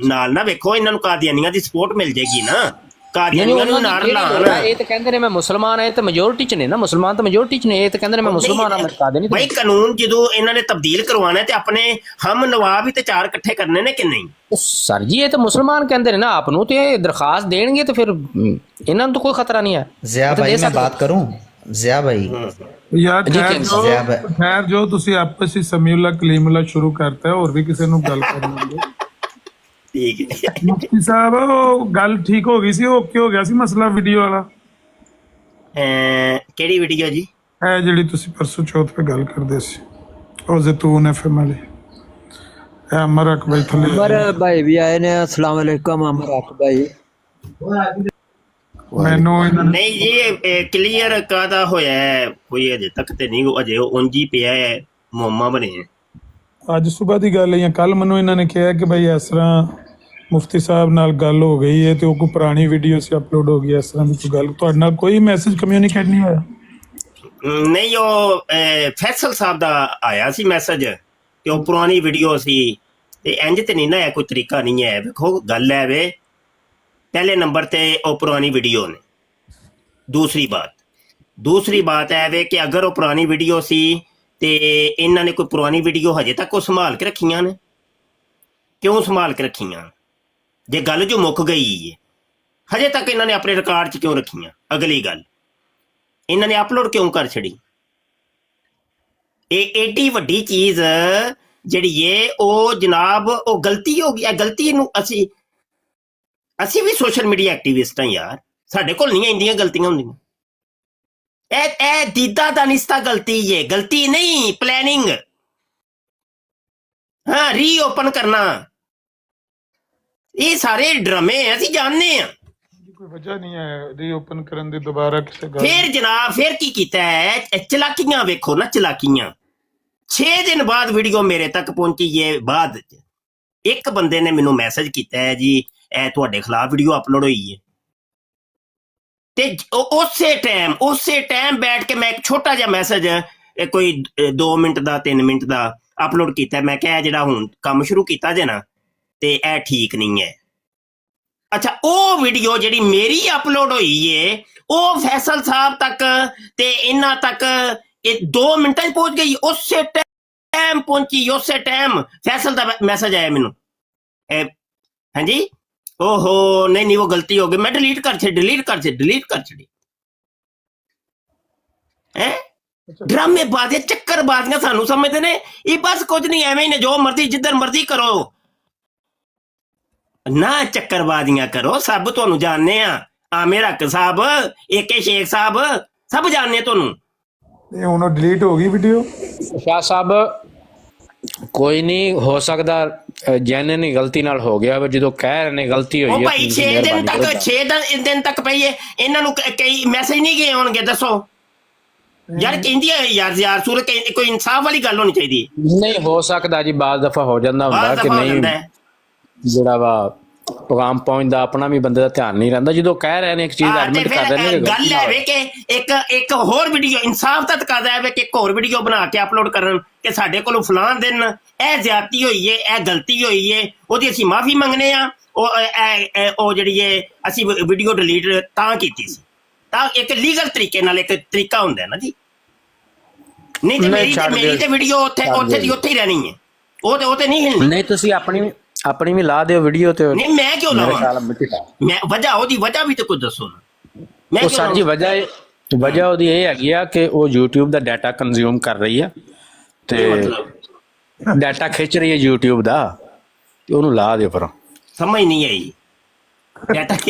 ਨਾਲ ਨਾ ਵੇਖੋ ਇਹਨਾਂ ਨੂੰ ਕਾਦੀਆਨੀਆਂ ਦੀ ਸਪੋਰਟ ਮਿਲ ਜਾਏਗੀ ਨਾ, ਕਾਦੀਆਨੀਆਂ ਨੂੰ ਨਾਲ ਲਾਣ। ਇਹ ਤਾਂ ਕਹਿੰਦੇ ਨੇ ਮੈਂ ਮੁਸਲਮਾਨ ਹੈ ਤੇ ਮੈਜੋਰਿਟੀ ਚ ਨੇ ਨਾ, ਮੁਸਲਮਾਨ ਤਾਂ ਮੈਜੋਰਿਟੀ ਚ ਨੇ। ਇਹ ਤਾਂ ਕਹਿੰਦੇ ਨੇ ਮੈਂ ਮੁਸਲਮਾਨ ਹਾਂ, ਮੈਂ ਕਾਦੀਆਨੀ। ਭਾਈ ਕਾਨੂੰਨ ਜਦੋਂ ਇਹਨਾਂ ਨੇ ਤਬਦੀਲ ਕਰਵਾਉਣਾ ਤੇ ਆਪਣੇ ਹਮ ਨਵਾਬ ਵੀ ਤੇ ਚਾਰ ਇਕੱਠੇ ਕਰਨੇ ਨੇ ਕਿ ਨਹੀਂ? ਸਰ ਜੀ ਇਹ ਤਾਂ ਮੁਸਲਮਾਨ ਕਹਿੰਦੇ ਨੇ ਨਾ ਆਪ ਨੂੰ, ਤੇ ਦਰਖਾਸਤ ਦੇਣਗੇ ਤੇ ਫਿਰ ਇਹਨਾਂ ਨੂੰ ਤਾਂ ਕੋਈ ਖਤਰਾ ਨਹੀਂ ਹੈ। ज़िया भाई मैं बात करूं? ज़िया भाई ਯਾਰ ਖੈਰ ਜੋ ਤੁਸੀਂ ਆਪਸ ਵਿੱਚ ਸਮੀਉਲਾ ਕਲੀਮੁਲਾ ਸ਼ੁਰੂ ਕਰਤਾ, ਹੋਰ ਵੀ ਕਿਸੇ ਨੂੰ ਗੱਲ ਕਰਨੀ ਹੈ। ਠੀਕ ਹੈ ਮੁਫਤੀ ਸਾਹਿਬ, ਉਹ ਗੱਲ ਠੀਕ ਹੋ ਗਈ ਸੀ, ਉਹ ਕੀ ਹੋ ਗਿਆ ਸੀ ਮਸਲਾ ਵੀਡੀਓ ਵਾਲਾ? ਕਿਹੜੀ ਵੀਡੀਓ ਜੀ? ਇਹ ਜਿਹੜੀ ਤੁਸੀਂ ਪਰਸੋਂ ਚੌਥ ਤੇ ਗੱਲ ਕਰਦੇ ਸੀ, ਉਹ ਜ਼ੈਤੂਨ FM ਵਾਲੀ। ਇਹ ਅਮਰ ਅਕ ਭਾਈ ਥੱਲੇ, ਅਮਰ ਭਾਈ ਵੀ ਆਏ ਨੇ। अस्सलाम वालेकुम अमर अक भाई। ਮੈਨੂੰ ਇਹਨਾਂ ਨੇ ਨਹੀਂ ਜੀ ਇਹ ਕਲੀਅਰ ਕਾਹਦਾ ਹੋਇਆ ਹੈ? ਕੋਈ ਅਜੇ ਤੱਕ ਤੇ ਨਹੀਂ, ਅਜੇ ਉਂਝ ਹੀ ਪਿਆ ਹੈ, ਮੁਹੰਮਾ ਬਣੇ ਹੈ। ਅੱਜ ਸਵੇਰ ਦੀ ਗੱਲ ਹੈ ਜਾਂ ਕੱਲ ਮੈਨੂੰ ਇਹਨਾਂ ਨੇ ਕਿਹਾ ਕਿ ਭਾਈ ਇਸ ਤਰ੍ਹਾਂ ਮੁਫਤੀ ਸਾਹਿਬ ਨਾਲ ਗੱਲ ਹੋ ਗਈ ਹੈ ਤੇ ਉਹ ਕੋਈ ਪੁਰਾਣੀ ਵੀਡੀਓ ਸੀ ਅਪਲੋਡ ਹੋ ਗਈ, ਇਸ ਤਰ੍ਹਾਂ ਦੀ ਕੋਈ ਗੱਲ। ਤੁਹਾਡੇ ਨਾਲ ਕੋਈ ਮੈਸੇਜ ਕਮਿਊਨੀਕੇਟ ਨਹੀਂ ਹੋਇਆ? ਨਹੀਂ ਉਹ ਫੈਸਲ ਸਾਹਿਬ ਦਾ ਆਇਆ ਸੀ ਮੈਸੇਜ ਕਿ ਉਹ ਪੁਰਾਣੀ ਵੀਡੀਓ ਸੀ, ਤੇ ਇੰਜ ਤੇ ਨਹੀਂ ਨਾ ਹੈ, ਕੋਈ ਤਰੀਕਾ ਨਹੀਂ ਹੈ। ਵੇਖੋ ਗੱਲ ਹੈ ਵੇ, ਪਹਿਲੇ ਨੰਬਰ ਤੇ ਉਹ ਪੁਰਾਣੀ ਵੀਡੀਓ ਨੇ। ਦੂਸਰੀ ਬਾਤ ਹੈ ਵੇ ਕਿ ਅਗਰ ਉਹ ਪੁਰਾਣੀ ਵੀਡੀਓ ਸੀ ਤੇ ਇਹਨਾਂ ਨੇ ਕੋਈ ਪੁਰਾਣੀ ਵੀਡੀਓ ਹਜੇ ਤੱਕ ਉਹ ਸੰਭਾਲ ਕੇ ਰੱਖੀਆਂ ਨੇ। ਕਿਉਂ ਸੰਭਾਲ ਕੇ ਰੱਖੀਆਂ? ਜੇ ਗੱਲ ਜੋ ਮੁੱਕ ਗਈ ਹੈ, ਹਜੇ ਤੱਕ ਇਹਨਾਂ ਨੇ ਆਪਣੇ ਰਿਕਾਰਡ 'ਚ ਕਿਉਂ ਰੱਖੀਆਂ? ਅਗਲੀ ਗੱਲ, ਇਹਨਾਂ ਨੇ ਅਪਲੋਡ ਕਿਉਂ ਕਰ ਛੜੀ? ਇਹ ਏਡੀ ਵੱਡੀ ਚੀਜ਼ ਜਿਹੜੀ ਏ ਉਹ ਜਨਾਬ ਉਹ ਗਲਤੀ ਹੋ ਗਈ। ਇਹ ਗਲਤੀ ਨੂੰ ਅਸੀਂ ਵੀ ਸੋਸ਼ਲ ਮੀਡੀਆ ਐਕਟਿਵਿਸਟ ਹਾਂ ਯਾਰ, ਸਾਡੇ ਕੋਲ ਨਹੀਂ ਇੰਨੀਆਂ ਗਲਤੀਆਂ ਹੁੰਦੀਆਂ। ਇਹ ਦੀਦਾ ਦਾ ਨਿਸਤਾ ਗਲਤੀ ਏ, ਗਲਤੀ ਨਹੀਂ, ਪਲੈਨਿੰਗ। ਹਾਂ, ਰੀਓਪਨ ਕਰਨਾ, ਇਹ ਸਾਰੇ ਡਰਾਮੇ ਅਸੀਂ ਜਾਣਦੇ ਹਾਂ। ਕੋਈ ਵਜ੍ਹਾ ਨਹੀਂ ਹੈ ਰੀਓਪਨ ਕਰਨ ਦੀ ਦੁਬਾਰਾ ਕਿਸੇ ਗੱਲ। ਫਿਰ ਜਨਾਬ ਫਿਰ ਕੀ ਕੀਤਾ ਹੈ? ਚਲਾਕੀਆਂ ਵੇਖੋ ਨਾ, ਚਲਾਕੀਆਂ। 6 ਦਿਨ ਬਾਅਦ ਵੀਡੀਓ ਮੇਰੇ ਤੱਕ ਪਹੁੰਚੀ ਏ। ਬਾਅਦ ਇੱਕ ਬੰਦੇ ਨੇ ਮੈਨੂੰ ਮੈਸੇਜ ਕੀਤਾ ਹੈ ਜੀ ਇਹ ਤੁਹਾਡੇ ਖਿਲਾਫ ਵੀਡੀਓ ਅਪਲੋਡ ਹੋਈ ਹੈ, ਤੇ ਉਸੇ ਟਾਈਮ ਬੈਠ ਕੇ ਮੈਂ ਇੱਕ ਛੋਟਾ ਜਿਹਾ ਮੈਸੇਜ ਕੋਈ 2 ਮਿੰਟ ਦਾ 3 ਮਿੰਟ ਦਾ ਅਪਲੋਡ ਕੀਤਾ। ਮੈਂ ਕਿਹਾ ਜਿਹੜਾ ਹੁਣ ਕੰਮ ਸ਼ੁਰੂ ਕੀਤਾ ਜੇ ਨਾ ਤੇ ਇਹ ਠੀਕ ਨਹੀਂ ਹੈ। ਅੱਛਾ, ਉਹ ਵੀਡੀਓ ਜਿਹੜੀ ਮੇਰੀ ਅਪਲੋਡ ਹੋਈ ਏ ਉਹ ਫੈਸਲ ਸਾਹਿਬ ਤੱਕ ਤੇ ਇਹਨਾਂ ਤੱਕ ਇਹ 2 ਮਿੰਟਾਂ 'ਚ ਪਹੁੰਚ ਗਈ। ਉਸੇ ਟਾਈਮ ਪਹੁੰਚੀ, ਉਸੇ ਟਾਈਮ ਫੈਸਲ ਦਾ ਮੈਸੇਜ ਆਇਆ ਮੈਨੂੰ। ਹਾਂਜੀ, ਓਹੋ ਨਹੀਂ ਉਹ ਗਲਤੀ ਹੋ ਗਈ, ਮੈਂ ਡਿਲੀਟ ਕਰ ਛੱਡੀ। ਹੈ ਡਰਾਮੇ ਬਾਜ਼ੀਆਂ, ਚੱਕਰ ਬਾਜ਼ੀਆਂ ਸਾਨੂੰ ਸਮਝਦੇ ਨੇ ਇਹ ਬਸ ਕੁਝ ਨਹੀਂ, ਐਵੇਂ ਹੀ ਨੇ, ਜੋ ਮਰਜ਼ੀ ਜਿੱਧਰ ਮਰਜ਼ੀ ਕਰੋ ਨਾ, ਚੱਕਰਬਾਜ਼ੀਆਂ ਕਰੋ। ਸਭ ਤੁਹਾਨੂੰ ਜਾਣਦੇ ਆ, ਆਮਿਰ ਹੱਕ ਸਾਹਿਬ, AK ਸ਼ੇਖ ਸਾਹਿਬ, ਸਭ ਜਾਣਦੇ ਤੁਹਾਨੂੰ। ਇਹ ਹੁਣ ਡਿਲੀਟ ਹੋ ਗਈ ਵੀਡੀਓ? ਸ਼ਾਹ ਸਾਹਿਬ ਕੋਈ ਨਹੀਂ, ਹੋ ਸਕਦਾ ਜੈਨ ਨੇ ਗਲਤੀ ਨਾਲ ਹੋ ਗਿਆ, ਜਦੋਂ ਕਹਿ ਰਹੇ ਨੇ ਗਲਤੀ ਹੋਈ ਹੈ। ਉਹ ਭਾਈ 6 ਦਿਨ ਤੱਕ ਪਈਏ, ਇਹਨਾਂ ਨੂੰ ਕਈ ਮੈਸੇਜ ਨਹੀਂ ਗਏ ਹੋਣਗੇ, ਦੱਸੋ ਯਾਰ। ਕਹਿੰਦੀ ਹੈ ਯਾਰ ਸੂਰਤ ਕੋਈ ਇਨਸਾਫ ਵਾਲੀ ਗੱਲ ਹੋਣੀ ਚਾਹੀਦੀ। ਨਹੀਂ ਹੋ ਸਕਦਾ ਜੀ, ਬਾਜ਼ ਦਫਾ ਹੋ ਜਾਂਦਾ ਹੁੰਦਾ ਕਿ ਨਹੀਂ, ਜਿਹੜਾ ਵਾ ਪੈਗਾਮ ਪਹੁੰਚਦਾ, ਆਪਣਾ ਵੀ ਬੰਦੇ ਦਾ ਧਿਆਨ ਨਹੀਂ ਰਹਿੰਦਾ। ਜਦੋਂ ਕਹਿ ਰਹੇ ਨੇ ਇੱਕ ਚੀਜ਼ ਐਡਮਿਟ ਕਰ ਰਹੇ ਨੇ, ਗੱਲ ਹੈ ਵੇ ਕਿ ਇੱਕ ਹੋਰ ਵੀਡੀਓ ਇਨਸਾਫ ਤਾਂ ਤਕਾਜ਼ਾ ਹੈ ਵੇ ਕਿ ਇੱਕ ਹੋਰ ਵੀਡੀਓ ਬਣਾ ਕੇ ਅਪਲੋਡ ਕਰਨ ਕਿ ਸਾਡੇ ਕੋਲੋਂ ਫਲਾਂ ਦਿਨ ਇਹ ਜ਼ਿਆਦਤੀ ਹੋਈ ਏ, ਇਹ ਗਲਤੀ ਹੋਈ ਏ, ਉਹਦੀ ਅਸੀਂ ਮਾਫੀ ਮੰਗਨੇ ਆ। ਉਹ ਜਿਹੜੀ ਏ ਅਸੀਂ ਵੀਡੀਓ ਡਿਲੀਟ ਤਾਂ ਕੀਤੀ ਸੀ, ਤਾਂ ਇੱਕ ਲੀਗਲ ਤਰੀਕੇ ਨਾਲ ਇੱਕ ਤਰੀਕਾ ਹੁੰਦਾ ਨਾ ਜੀ। ਨਹੀਂ ਤੇ ਮੇਰੀ ਤੇ ਵੀਡੀਓ ਉੱਥੇ ਦੀ ਉੱਥੇ ਹੀ ਰਹਿਣੀ ਹੈ, ਉਹ ਤੇ ਨਹੀਂ ਹਿਲਣੀ। ਨਹੀਂ ਤੁਸੀਂ ਆਪਣੀ ਵੀ ਲਾ ਦਿਓ ਵੀਡੀਓ ਤੇ। ਨਹੀਂ ਮੈਂ ਕਿਉਂ ਲਾਵਾਂ? ਮੈਂ ਉਹਦੀ ਵਜ੍ਹਾ ਵੀ ਤੇ ਕੁਝ ਦੱਸੋ ਨਾ। ਉਹ ਸਰ ਜੀ ਵਜ੍ਹਾ ਉਹਦੀ ਇਹ ਹੈਗੀ ਆ ਕਿ ਉਹ YouTube ਦਾ ਡਾਟਾ ਕੰਜ਼ਿਊਮ ਕਰ ਰਹੀ ਆ ਤੇ ਡਾਟਾ ਖਿੱਚ ਰਹੀ ਹੈ YouTube ਦਾ, ਤੇ ਉਹਨੂੰ ਲਾ ਦਿਓ। ਪਰ ਸਮਝ ਨਹੀਂ ਆਈ।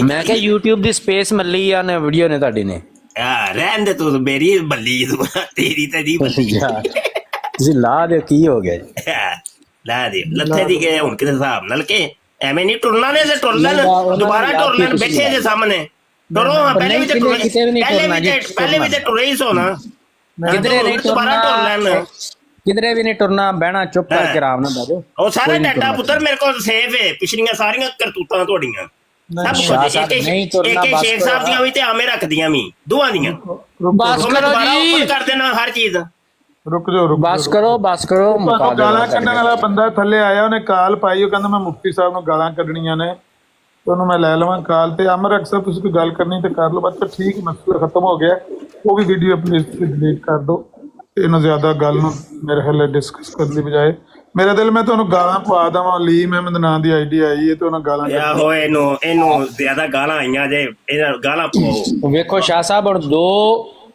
ਮੈਂ ਕਿਹਾ YouTube ਦੀ ਸਪੇਸ ਮੱਲੀ ਆ ਨੇ ਵੀਡੀਓ ਨੇ ਤੁਹਾਡੀ ਨੇ। रहन दे तू मेरी बल्ली तू तेरी ते नहीं बल्ली ਯਾਰ ਤੁਸੀਂ ਲਾ ਦਿਓ ਕੀ ਹੋ ਗਿਆ ਜੀ ला दे लथे दी के हुन किस हिसाब नाल के ਐਵੇਂ ਨਹੀਂ ਟੁਰਨਾ ਨੇ ਤੇ ਟੁਰ ਲੈਣ ਨਹੀਂ, ਉਹਨਾਂ ਦੁਬਾਰਾ ਨੇ ਟੁਰ ਲੈਣ ਤੁਸੀਂ ਬੈਠੇ ਦੇ ਸਾਹਮਣੇ ਟੁਰੋ ਪਹਿਲੇ ਵੀ ਤੇ ਟੁਰੇ ਕਿਤੇ ਵੀ ਨਹੀਂ ਟੁਰਨਾ ਜੀ, ਪਹਿਲੇ ਵੀ ਤੇ ਟੁਰੇ ਹੀ ਸੋ ਨਾ ਕਿਧਰੇ ਨਹੀਂ ਦੁਬਾਰਾ ਟੁਰ ਲੈਣ ਟੁਰਨਾ ਕਿਧਰੇ ਵੀ ਨਹੀਂ ਟੁਰਨਾ ਬਹਿਣਾ ਚੁੱਪ ਕਰਕੇ ਆਰਾਮ ਨਾਲ ਬਹਿ ਜਾਓ ਉਹ ਸਾਰਾ ਡਾਟਾ ਪੁੱਤਰ ਮੇਰੇ ਕੋਲ ਸੇਵ ਹੈ ਪਿਛਲੀਆਂ ਸਾਰੀਆਂ ਕਰਤੂਤਾਂ ਤੁਹਾਡੀਆਂ ਸਭ ਸ਼ਾਹ ਕੁਝ ਸਾਹਿਬ, ਇੱਕ ਨਹੀਂ ਤੁਰਨਾ, ਇੱਕ ਬਸ ਸ਼ੇਖ ਕਰੋ। ਸਾਹਿਬ ਦੀਆਂ ਵੀ ਤੇ ਆਮੇ ਰੱਖਦੀਆਂ ਵੀ ਦੋਵਾਂ ਦੀਆਂ ਬਸ ਉਹ ਮੈਂ ਕਰੋ ਦੁਬਾਰਾ ਜੀ open ਕਰ ਦੇਣਾ ਹਰ ਚੀਜ਼ ਰੁਕ ਜਾਓ ਬਸ ਕਰੋ ਮੁਕਾ ਤੁਹਾਨੂੰ ਦਿਓ ਗਾਲਾਂ ਕੱਢਣ ਵਾਲਾ ਬੰਦਾ ਥੱਲੇ ਆਇਆ, ਉਹਨੇ ਕਾਲ ਪਾਈ, ਉਹ ਕਹਿੰਦਾ ਮੈਂ ਮੁਫਤੀ ਸਾਹਿਬ ਨੂੰ ਗਾਲਾਂ ਕੱਢਣੀਆਂ ਨੇ ਤੇ ਉਹਨੂੰ ਮੈਂ ਲੈ ਲਵਾਂ ਕਾਲ ਤੇ। ਅਮਰ ਅਕਸਰ ਤੁਸੀਂ ਕੋਈ ਗੱਲ ਕਰਨੀ ਤੇ ਕਰ ਲਓ, ਬਸ ਠੀਕ, ਮਸਲਾ ਖਤਮ ਹੋ ਗਿਆ। ਉਹ ਵੀ ਵੀਡੀਓ ਪਲੀਜ਼ ਡਿਲੀਟ ਕਰ ਦਿਓ, ਇਹਨੂੰ ਜ਼ਿਆਦਾ ਗੱਲ ਨੂੰ ਮੇਰੇ ਹਾਲੇ ਡਿਸਕਸ ਕਰਨ ਦੀ ਬਜਾਏ ਮੇਰਾ ਦਿਲ ਮੈਂ ਤੁਹਾਨੂੰ ਗਾਲਾਂ ਪਵਾ ਦੇਵਾਂ। ਲੀ ਮਹਿਮਦ ਨਾਂ ਦੀ ਆਈਡੀ ਆਈ ਹੈ ਤੇ ਉਹਨਾਂ ਗਾਲਾਂ ਯਾ ਹੋਏ ਇਹਨੂੰ ਜ਼ਿਆਦਾ ਗਾਲਾਂ ਆਈਆਂ ਜੇ ਇਹਨਾਂ ਗਾਲਾਂ ਪਾਓ। ਵੇਖੋ ਸ਼ਾਹ ਸਾਹਿਬ ਹੁਣ ਦੋ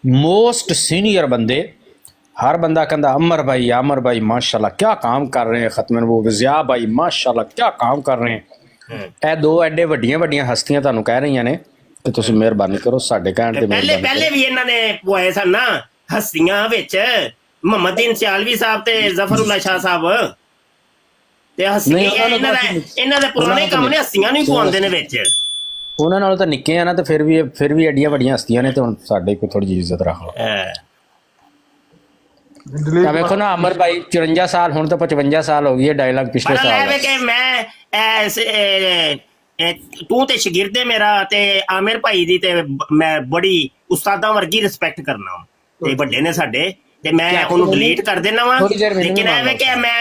ਮੋਸਟ ਸੀਨੀਅਰ ਬੰਦੇ, हर बंदा कहता अमर भाई माशाल्लाह क्या काम कर रहे हैं, खत्म वो ज़िया भाई माशाल्लाह क्या काम कर रहे हैं। ਇਹ ਦੋ ਐਡੇ ਵੱਡੀਆਂ ਹਸਤੀਆਂ ਤੁਹਾਨੂੰ ਕਹਿ ਰਹੀਆਂ ਨੇ ਕਿ ਤੁਸੀਂ ਮਿਹਰਬਾਨੀ ਕਰੋ ਸਾਡੇ ਕਹਿਣ ਤੇ ਪਹਿਲੇ ਵੀ ਇਹਨਾਂ ਨੇ ਪੁਆਏ ਸਨ ਨਾ ਹਸਤੀਆਂ ਵਿੱਚ, ਮੁਹੰਮਦ ਦੀਨ ਸਿਆਲਵੀ ਸਾਹਿਬ ਤੇ ਜ਼ਫਰੁੱਲਾ ਸ਼ਾਹ ਸਾਹਿਬ ਤੇ ਹਸਤੀਆਂ ਇਹਨਾਂ ਦੇ ਪੁਰਾਣੇ ਕੰਮ ਨੇ, ਹਸਤੀਆਂ ਨੂੰ ਹੀ ਪਵਾਉਂਦੇ ਨੇ ਵਿੱਚ। ਉਹਨਾਂ ਨਾਲ ਤਾਂ ਨਿੱਕੇ ਆ ਨਾ ਤੇ ਫਿਰ ਵੀ ਐਡੀਆਂ ਵੱਡੀਆਂ ਹਸਤੀਆਂ ਨੇ ਤੇ ਹੁਣ ਸਾਡੇ ਕੋਲ ਥੋੜੀ ਜਿਹੀ ਇੱਜ਼ਤ ਰੱਖ ਲਓ। ਤਾਂ ਵੇਖੋ ਨਾ ਅਮਰ ਭਾਈ 54 ਸਾਲ, ਹੁਣ ਤਾਂ 55 ਸਾਲ ਹੋ ਗਈ ਹੈ, ਡਾਇਲੌਗ ਪਿਛਲੇ ਸਾਲ ਕਿ ਮੈਂ ਤੂੰ ਤੇ ਸ਼ਾਗਿਰਦ ਮੇਰਾ ਤੇ ਆਮਿਰ ਭਾਈ ਦੀ ਤੇ ਮੈਂ ਬੜੀ ਉਸਤਾਦਾਂ ਵਰਗੀ ਰਿਸਪੈਕਟ ਕਰਨਾ ਤੇ ਵੱਡੇ ਨੇ ਸਾਡੇ ਤੇ ਮੈਂ ਉਹਨੂੰ ਡਿਲੀਟ ਕਰ ਦੇਣਾ ਵਾ। ਲੇਕਿਨ ਐਵੇਂ ਕਿ ਮੈਂ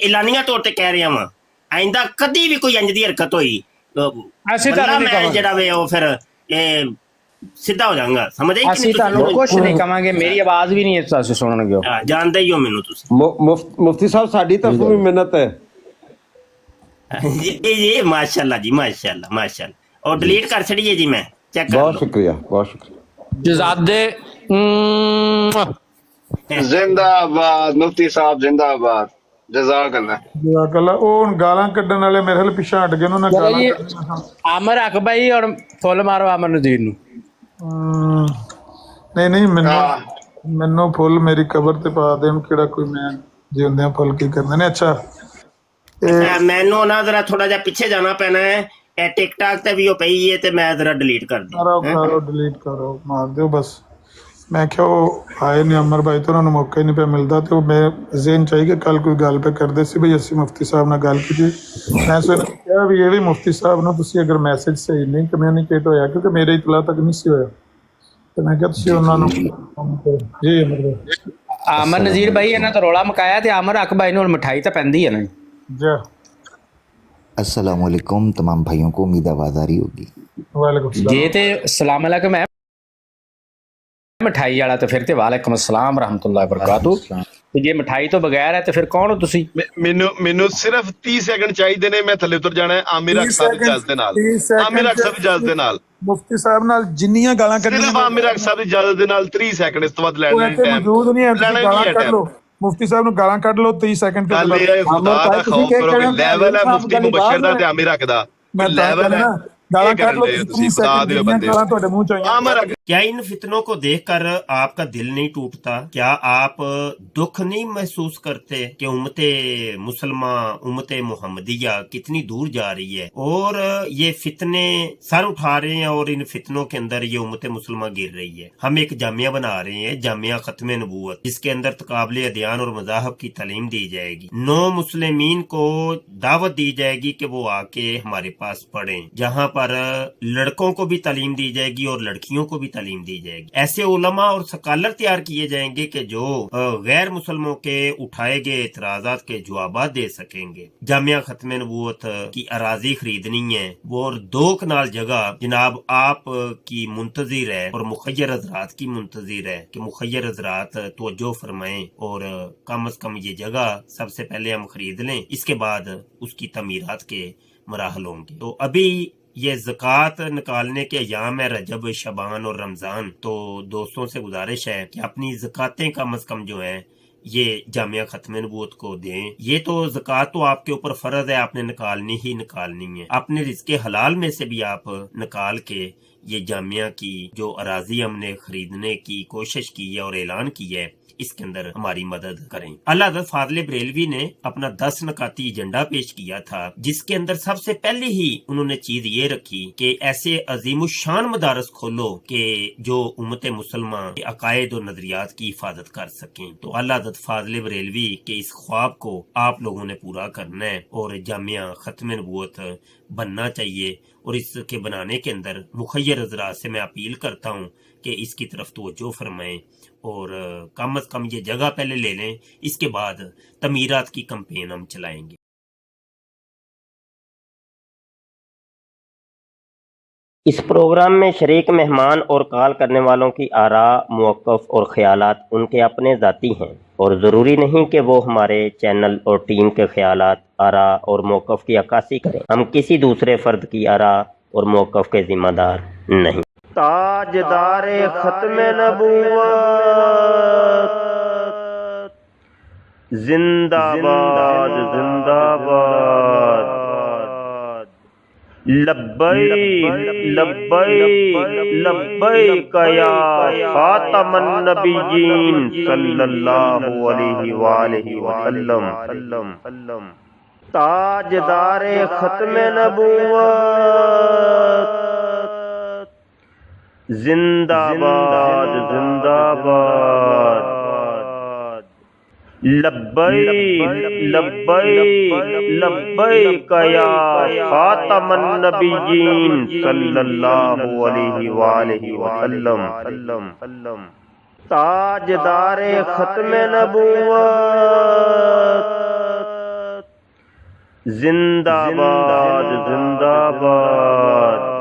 ਐਲਾਨੀਆਂ ਤੌਰ ਤੇ ਕਹਿ ਰਿਹਾ ਵਾਂ ਆਇੰਦਾ ਕਦੀ ਵੀ ਕੋਈ ਇੰਜ ਦੀ ਹਰਕਤ ਹੋਈ ਮੈਂ ਜਿਹੜਾ ਵੇ ਉਹ ਫਿਰ ਸਿੱਧਾ ਹੋ ਜਾਊਂਗਾ, ਸਮਝ ਆਈ? ਅਸੀਂ ਤੁਹਾਨੂੰ ਕੁਝ ਨਹੀਂ ਕਵਾਂਗੇ, ਮੇਰੀ ਆਵਾਜ਼ ਵੀ ਨਹੀਂ ਤੁਸੀਂ ਸੁਣਨਗੇ, ਜਾਣਦੇ ਹੀ ਹੋ ਮੈਨੂੰ ਤੁਸੀਂ। ਮੁਫਤੀ ਸਾਹਿਬ ਸਾਡੀ ਤਰਫੋਂ ਵੀ ਮਿਹਨਤ ਹੈ ਜੀ ਮਾਸ਼ਾਅੱਲਾ ਜੀ ਮਾਸ਼ਾਅੱਲਾ ਔਰ ਡਿਲੀਟ ਕਰ ਛੜੀਏ ਜੀ, ਮੈਂ ਚੈੱਕ ਕਰ ਬਹੁਤ ਸ਼ੁਕਰੀਆ ਜਜ਼ਾਦੇ जिंदाबाद मुफ्ती साहब जिंदाबाद ਜਜ਼ਾਕੱਲਾ। ਉਹ ਹੁਣ ਗਾਲਾਂ ਕੱਢਣ ਵਾਲੇ ਮੇਰੇ ਹਾਲ ਪਿੱਛੇ ਹਟ ਗਏ, ਉਹਨਾਂ ਨੇ ਗਾਲਾਂ ਕੱਢਣੀਆਂ। ਅਮਰ ਹਕ ਭਾਈ ਔਰ ਫੁੱਲ ਮਾਰੋ ਅਮਰ ਨਜ਼ੀਰ ਨੂੰ। ਨਹੀਂ ਮੈਨੂੰ ਫੁੱਲ ਮੇਰੀ ਕਬਰ ਤੇ ਪਾ ਦੇਣ, ਕਿਹੜਾ ਕੋਈ ਮੈਂ ਜਿਉਂਦਿਆਂ ਫੁੱਲ ਕੀ ਕਰਦੇ ਨੇ। ਅੱਛਾ ਮੈਨੂੰ ਨਾ ਜ਼ਰਾ ਥੋੜਾ ਜਿਹਾ ਪਿੱਛੇ ਜਾਣਾ ਪੈਣਾ ਹੈ, ਇਹ ਟਿਕਟਾਕ ਤੇ ਵੀ ਉਹ ਪਈ ਹੈ ਤੇ ਮੈਂ ਜ਼ਰਾ ਡਿਲੀਟ ਕਰ दी। ਕਰੋ ਡਿਲੀਟ ਕਰੋ, ਮਾਰ ਦਿਓ ਬਸ। ਮੈਂ ਕਿਹਾ ਉਹ ਆਏ ਨੇ ਅਮਰ ਭਾਈ ਤੇ ਉਹਨਾਂ ਨੂੰ ਮੌਕਾ ਹੀ ਨਹੀਂ ਪਿਆ ਮਿਲਦਾ, ਤੇ ਉਹ ਮੇਰੇ ਜ਼ੇਨ ਚਾਹੀ ਕਿ ਕੱਲ ਕੋਈ ਗੱਲ ਪੇ ਕਰਦੇ ਸੀ ਬਈ ਅਸੀਂ ਮੁਫਤੀ ਸਾਹਿਬ ਨਾਲ ਗੱਲ ਕੀਤੀ। ਮੈਂ ਕਿਹਾ ਵੀ ਇਹ ਵੀ ਮੁਫਤੀ ਸਾਹਿਬ ਨੂੰ ਤੁਸੀਂ ਅਗਰ ਮੈਸੇਜ ਸਹੀ ਨਹੀਂ ਕਮਿਊਨੀਕੇਟ ਹੋਇਆ, ਕਿਉਂਕਿ ਮੇਰੇ ਇਤਲਾ ਤੱਕ ਨਹੀਂ ਸੀ ਹੋਇਆ, ਤੇ ਮੈਂ ਕਿਹਾ ਤੁਸੀਂ ਉਹਨਾਂ ਨੂੰ ਜੀ ਅਮਰ ਨਜ਼ੀਰ ਭਾਈ ਇਹਨਾਂ ਤਾਂ ਰੌਲਾ ਮਕਾਇਆ ਤੇ ਅਮਰ ਹਕ ਭਾਈ ਨੂੰ ਮਿਠਾਈ ਤਾਂ ਪੈਂਦੀ ਹੈ ਨਾ ਜੀ। अस्सलाम वालेकुम तमाम भाइयों को, उम्मीद आवाज आ रही होगी। ਵਾਲੇकुम ਸਲਾਮ। ਜੇ ਤੇ ਸਲਾਮ ਅਲੈकुम ਹੈ ਮਿਠਾਈ ਵਾਲਾ ਤੇ ਫਿਰ ਤੇ ਵਾਲੇकुम अस्सलाम रहमतुल्लाह बरकातहू। ਤੇ ਜੇ ਮਿਠਾਈ ਤੋਂ ਬਗੈਰ ਹੈ ਤੇ ਫਿਰ ਕੌਣ ਹੋ ਤੁਸੀਂ? ਮੈਨੂੰ ਸਿਰਫ 30 ਸੈਕਿੰਡ ਚਾਹੀਦੇ ਨੇ, ਮੈਂ ਥੱਲੇ ਉਤਰ ਜਾਣਾ ਹੈ ਆਮਿਰ ਅਕ ਸਾਹਿਬ ਦੀ ਇਜਾਜ਼ਤ ਦੇ ਨਾਲ। ਆਮਿਰ ਅਕ ਸਾਹਿਬ ਦੀ ਇਜਾਜ਼ਤ ਦੇ ਨਾਲ ਮੁਫਤੀ ਸਾਹਿਬ ਨਾਲ ਜਿੰਨੀਆਂ ਗਾਲਾਂ ਕੱਢੀਆਂ ਸਿਰਫ ਆਮਿਰ ਅਕ ਸਾਹਿਬ ਦੀ ਇਜਾਜ਼ਤ ਦੇ ਨਾਲ 30 ਸੈਕਿੰਡ, ਇਸ ਤੋਂ ਬਾਅਦ ਲੈਣਾ ਨਹੀਂ ਟਾਈਮ, ਮੌਜੂਦ ਨਹੀਂ ਹੈ। ਲੈਣਾ ਗਾਲਾਂ ਨਹੀਂ ਹੈ ਕੱਢ ਲਓ, ਟਾਈਮ। ਮੁਫਤੀ ਸਾਹਿਬ ਨੂੰ ਗਾਲਾਂ ਕੱਢ ਲਓ 30 ਸੈਕਿੰਡ ਤੇ। ਗੱਲ ਇਹ ਹੈ ਖੁਦਾ ਦਾ ਖੌਫ ਕਰੋ ਕਿ ਲੈਵਲ ਹੈ ਮੁਫਤੀ ਮੁਬਸ਼ਰ ਦਾ ਤੇ ਆਮਿਰ ਅਕ ਦਾ, ਲੈਵਲ ਹੈ। ਗਾਲਾਂ ਕੱਢ ਲਓ, ਤੁਸੀਂ ਖੁਦਾ ਦੇ ਬੰਦੇ ਗਾਲਾਂ ਤੁਹਾਡੇ ਮੂੰਹ ਚ ਆਈਆਂ। ਆਮਿਰ ਅਕ क्या इन फितनों को देखकर आपका दिल नहीं टूटता? क्या आप दुख नहीं महसूस करते कि उम्मते मुसलमान, उम्मते मुहम्मदिया कितनी दूर जा रही है और ये फितने सर उठा रहे हैं और इन फितनों के अंदर ये उम्मते मुसलमान गिर रही है। हम एक जामिया बना रहे हैं, जामिया खत्म नबूवत, जिसके अंदर तकाबले अदयान और मज़ाहब की तालीम दी जाएगी। नौ मुस्लिमीन को दावत दी जाएगी कि वो आके हमारे पास पढ़ें, जहाँ पर लड़कों को भी तालीम दी जाएगी और लड़कियों को भी तालीम दी जाएगी। ऐसे उलमा और स्कॉलर तैयार किए जाएंगे कि जो गैर मुसलमानों के उठाए गए एतराजात के जवाब दे सकेंगे। जामिया खत्म नबूवत की अराजी खरीदनी है वो, और 2 कनाल जगह जनाब आप की मुंतजिर है और मुखय्यर हजरात की मुंतजिर है कि मुखय्यर हजरात तवज्जो फरमाएं और कम अज कम ये जगह सबसे पहले हम खरीद लें, इसके बाद उसकी तमीरात के मराहल होंगे। तो अभी ये ज़कात निकालने के अयाम है, रजब, शबान और रमज़ान, तो दोस्तों से गुजारिश है कि अपनी ज़कातें कम अज़ कम जो है ये जामिया खत्म नबूवत को दें। ये तो ज़कात तो आपके ऊपर फर्ज है, आपने निकालनी ही निकालनी है। अपने रिज़्क़े हलाल में से भी आप निकाल के ये जामिया की जो अराजी हमने खरीदने की कोशिश की है और ऐलान किया है, इसके अंदर हमारी मदद करें। अल्लाह हज़रत फाज़िल बरेलवी ने अपना 10 नकाती एजेंडा पेश किया था, जिसके अंदर सबसे पहले ही उन्होंने चीज ये रखी कि ऐसे अजीमुशान मदारस खोलो कि जो उम्मत मुसलमान के अकायद और नजरियात की हिफाजत कर सकें। तो अल्लाह हज़रत फाज़िल बरेलवी के इस ख्वाब को आप लोगों ने पूरा करना है और जामिया खत्म नबूवत बनना चाहिए। और इसके बनाने के अंदर मुखय्यर हज़रात से मैं अपील करता हूँ कि इसकी तरफ तवज्जो फरमाएं और कम अज कम ये जगह पहले ले लें, इसके बाद तमीरात की कैंपेन हम चलाएंगे। इस प्रोग्राम में शरीक मेहमान और कॉल करने वालों की आरा, मौक़िफ़ और ख़यालात उनके अपने ज़ाती हैं और ज़रूरी नहीं कि वो हमारे चैनल और टीम के ख़यालात, आरा और मौक़िफ़ की अक्कासी करें। हम किसी दूसरे फ़र्द की आरा और मौक़िफ़ के ज़िम्मेदार नहीं। ताजदारे ख़त्म नबूवत जिंदाबाद जिंदाबाद। लब्बैक लब्बैक लब्बैक या खातमन नबिय्यीन सल्लल्लाहु अलैहि वालैहि वसल्लम। ताजदारे ख़त्म नबूवत जिंदाबाद जिंदाबाद। लब्बैक लब्बैक लब्बैक या खातमन नबिय्यीन सल्लल्लाहु अलैहि वालैहि वसल्लम। ताजदारे ख़त्म नबूवत जिंदाबाद जिंदाबाद।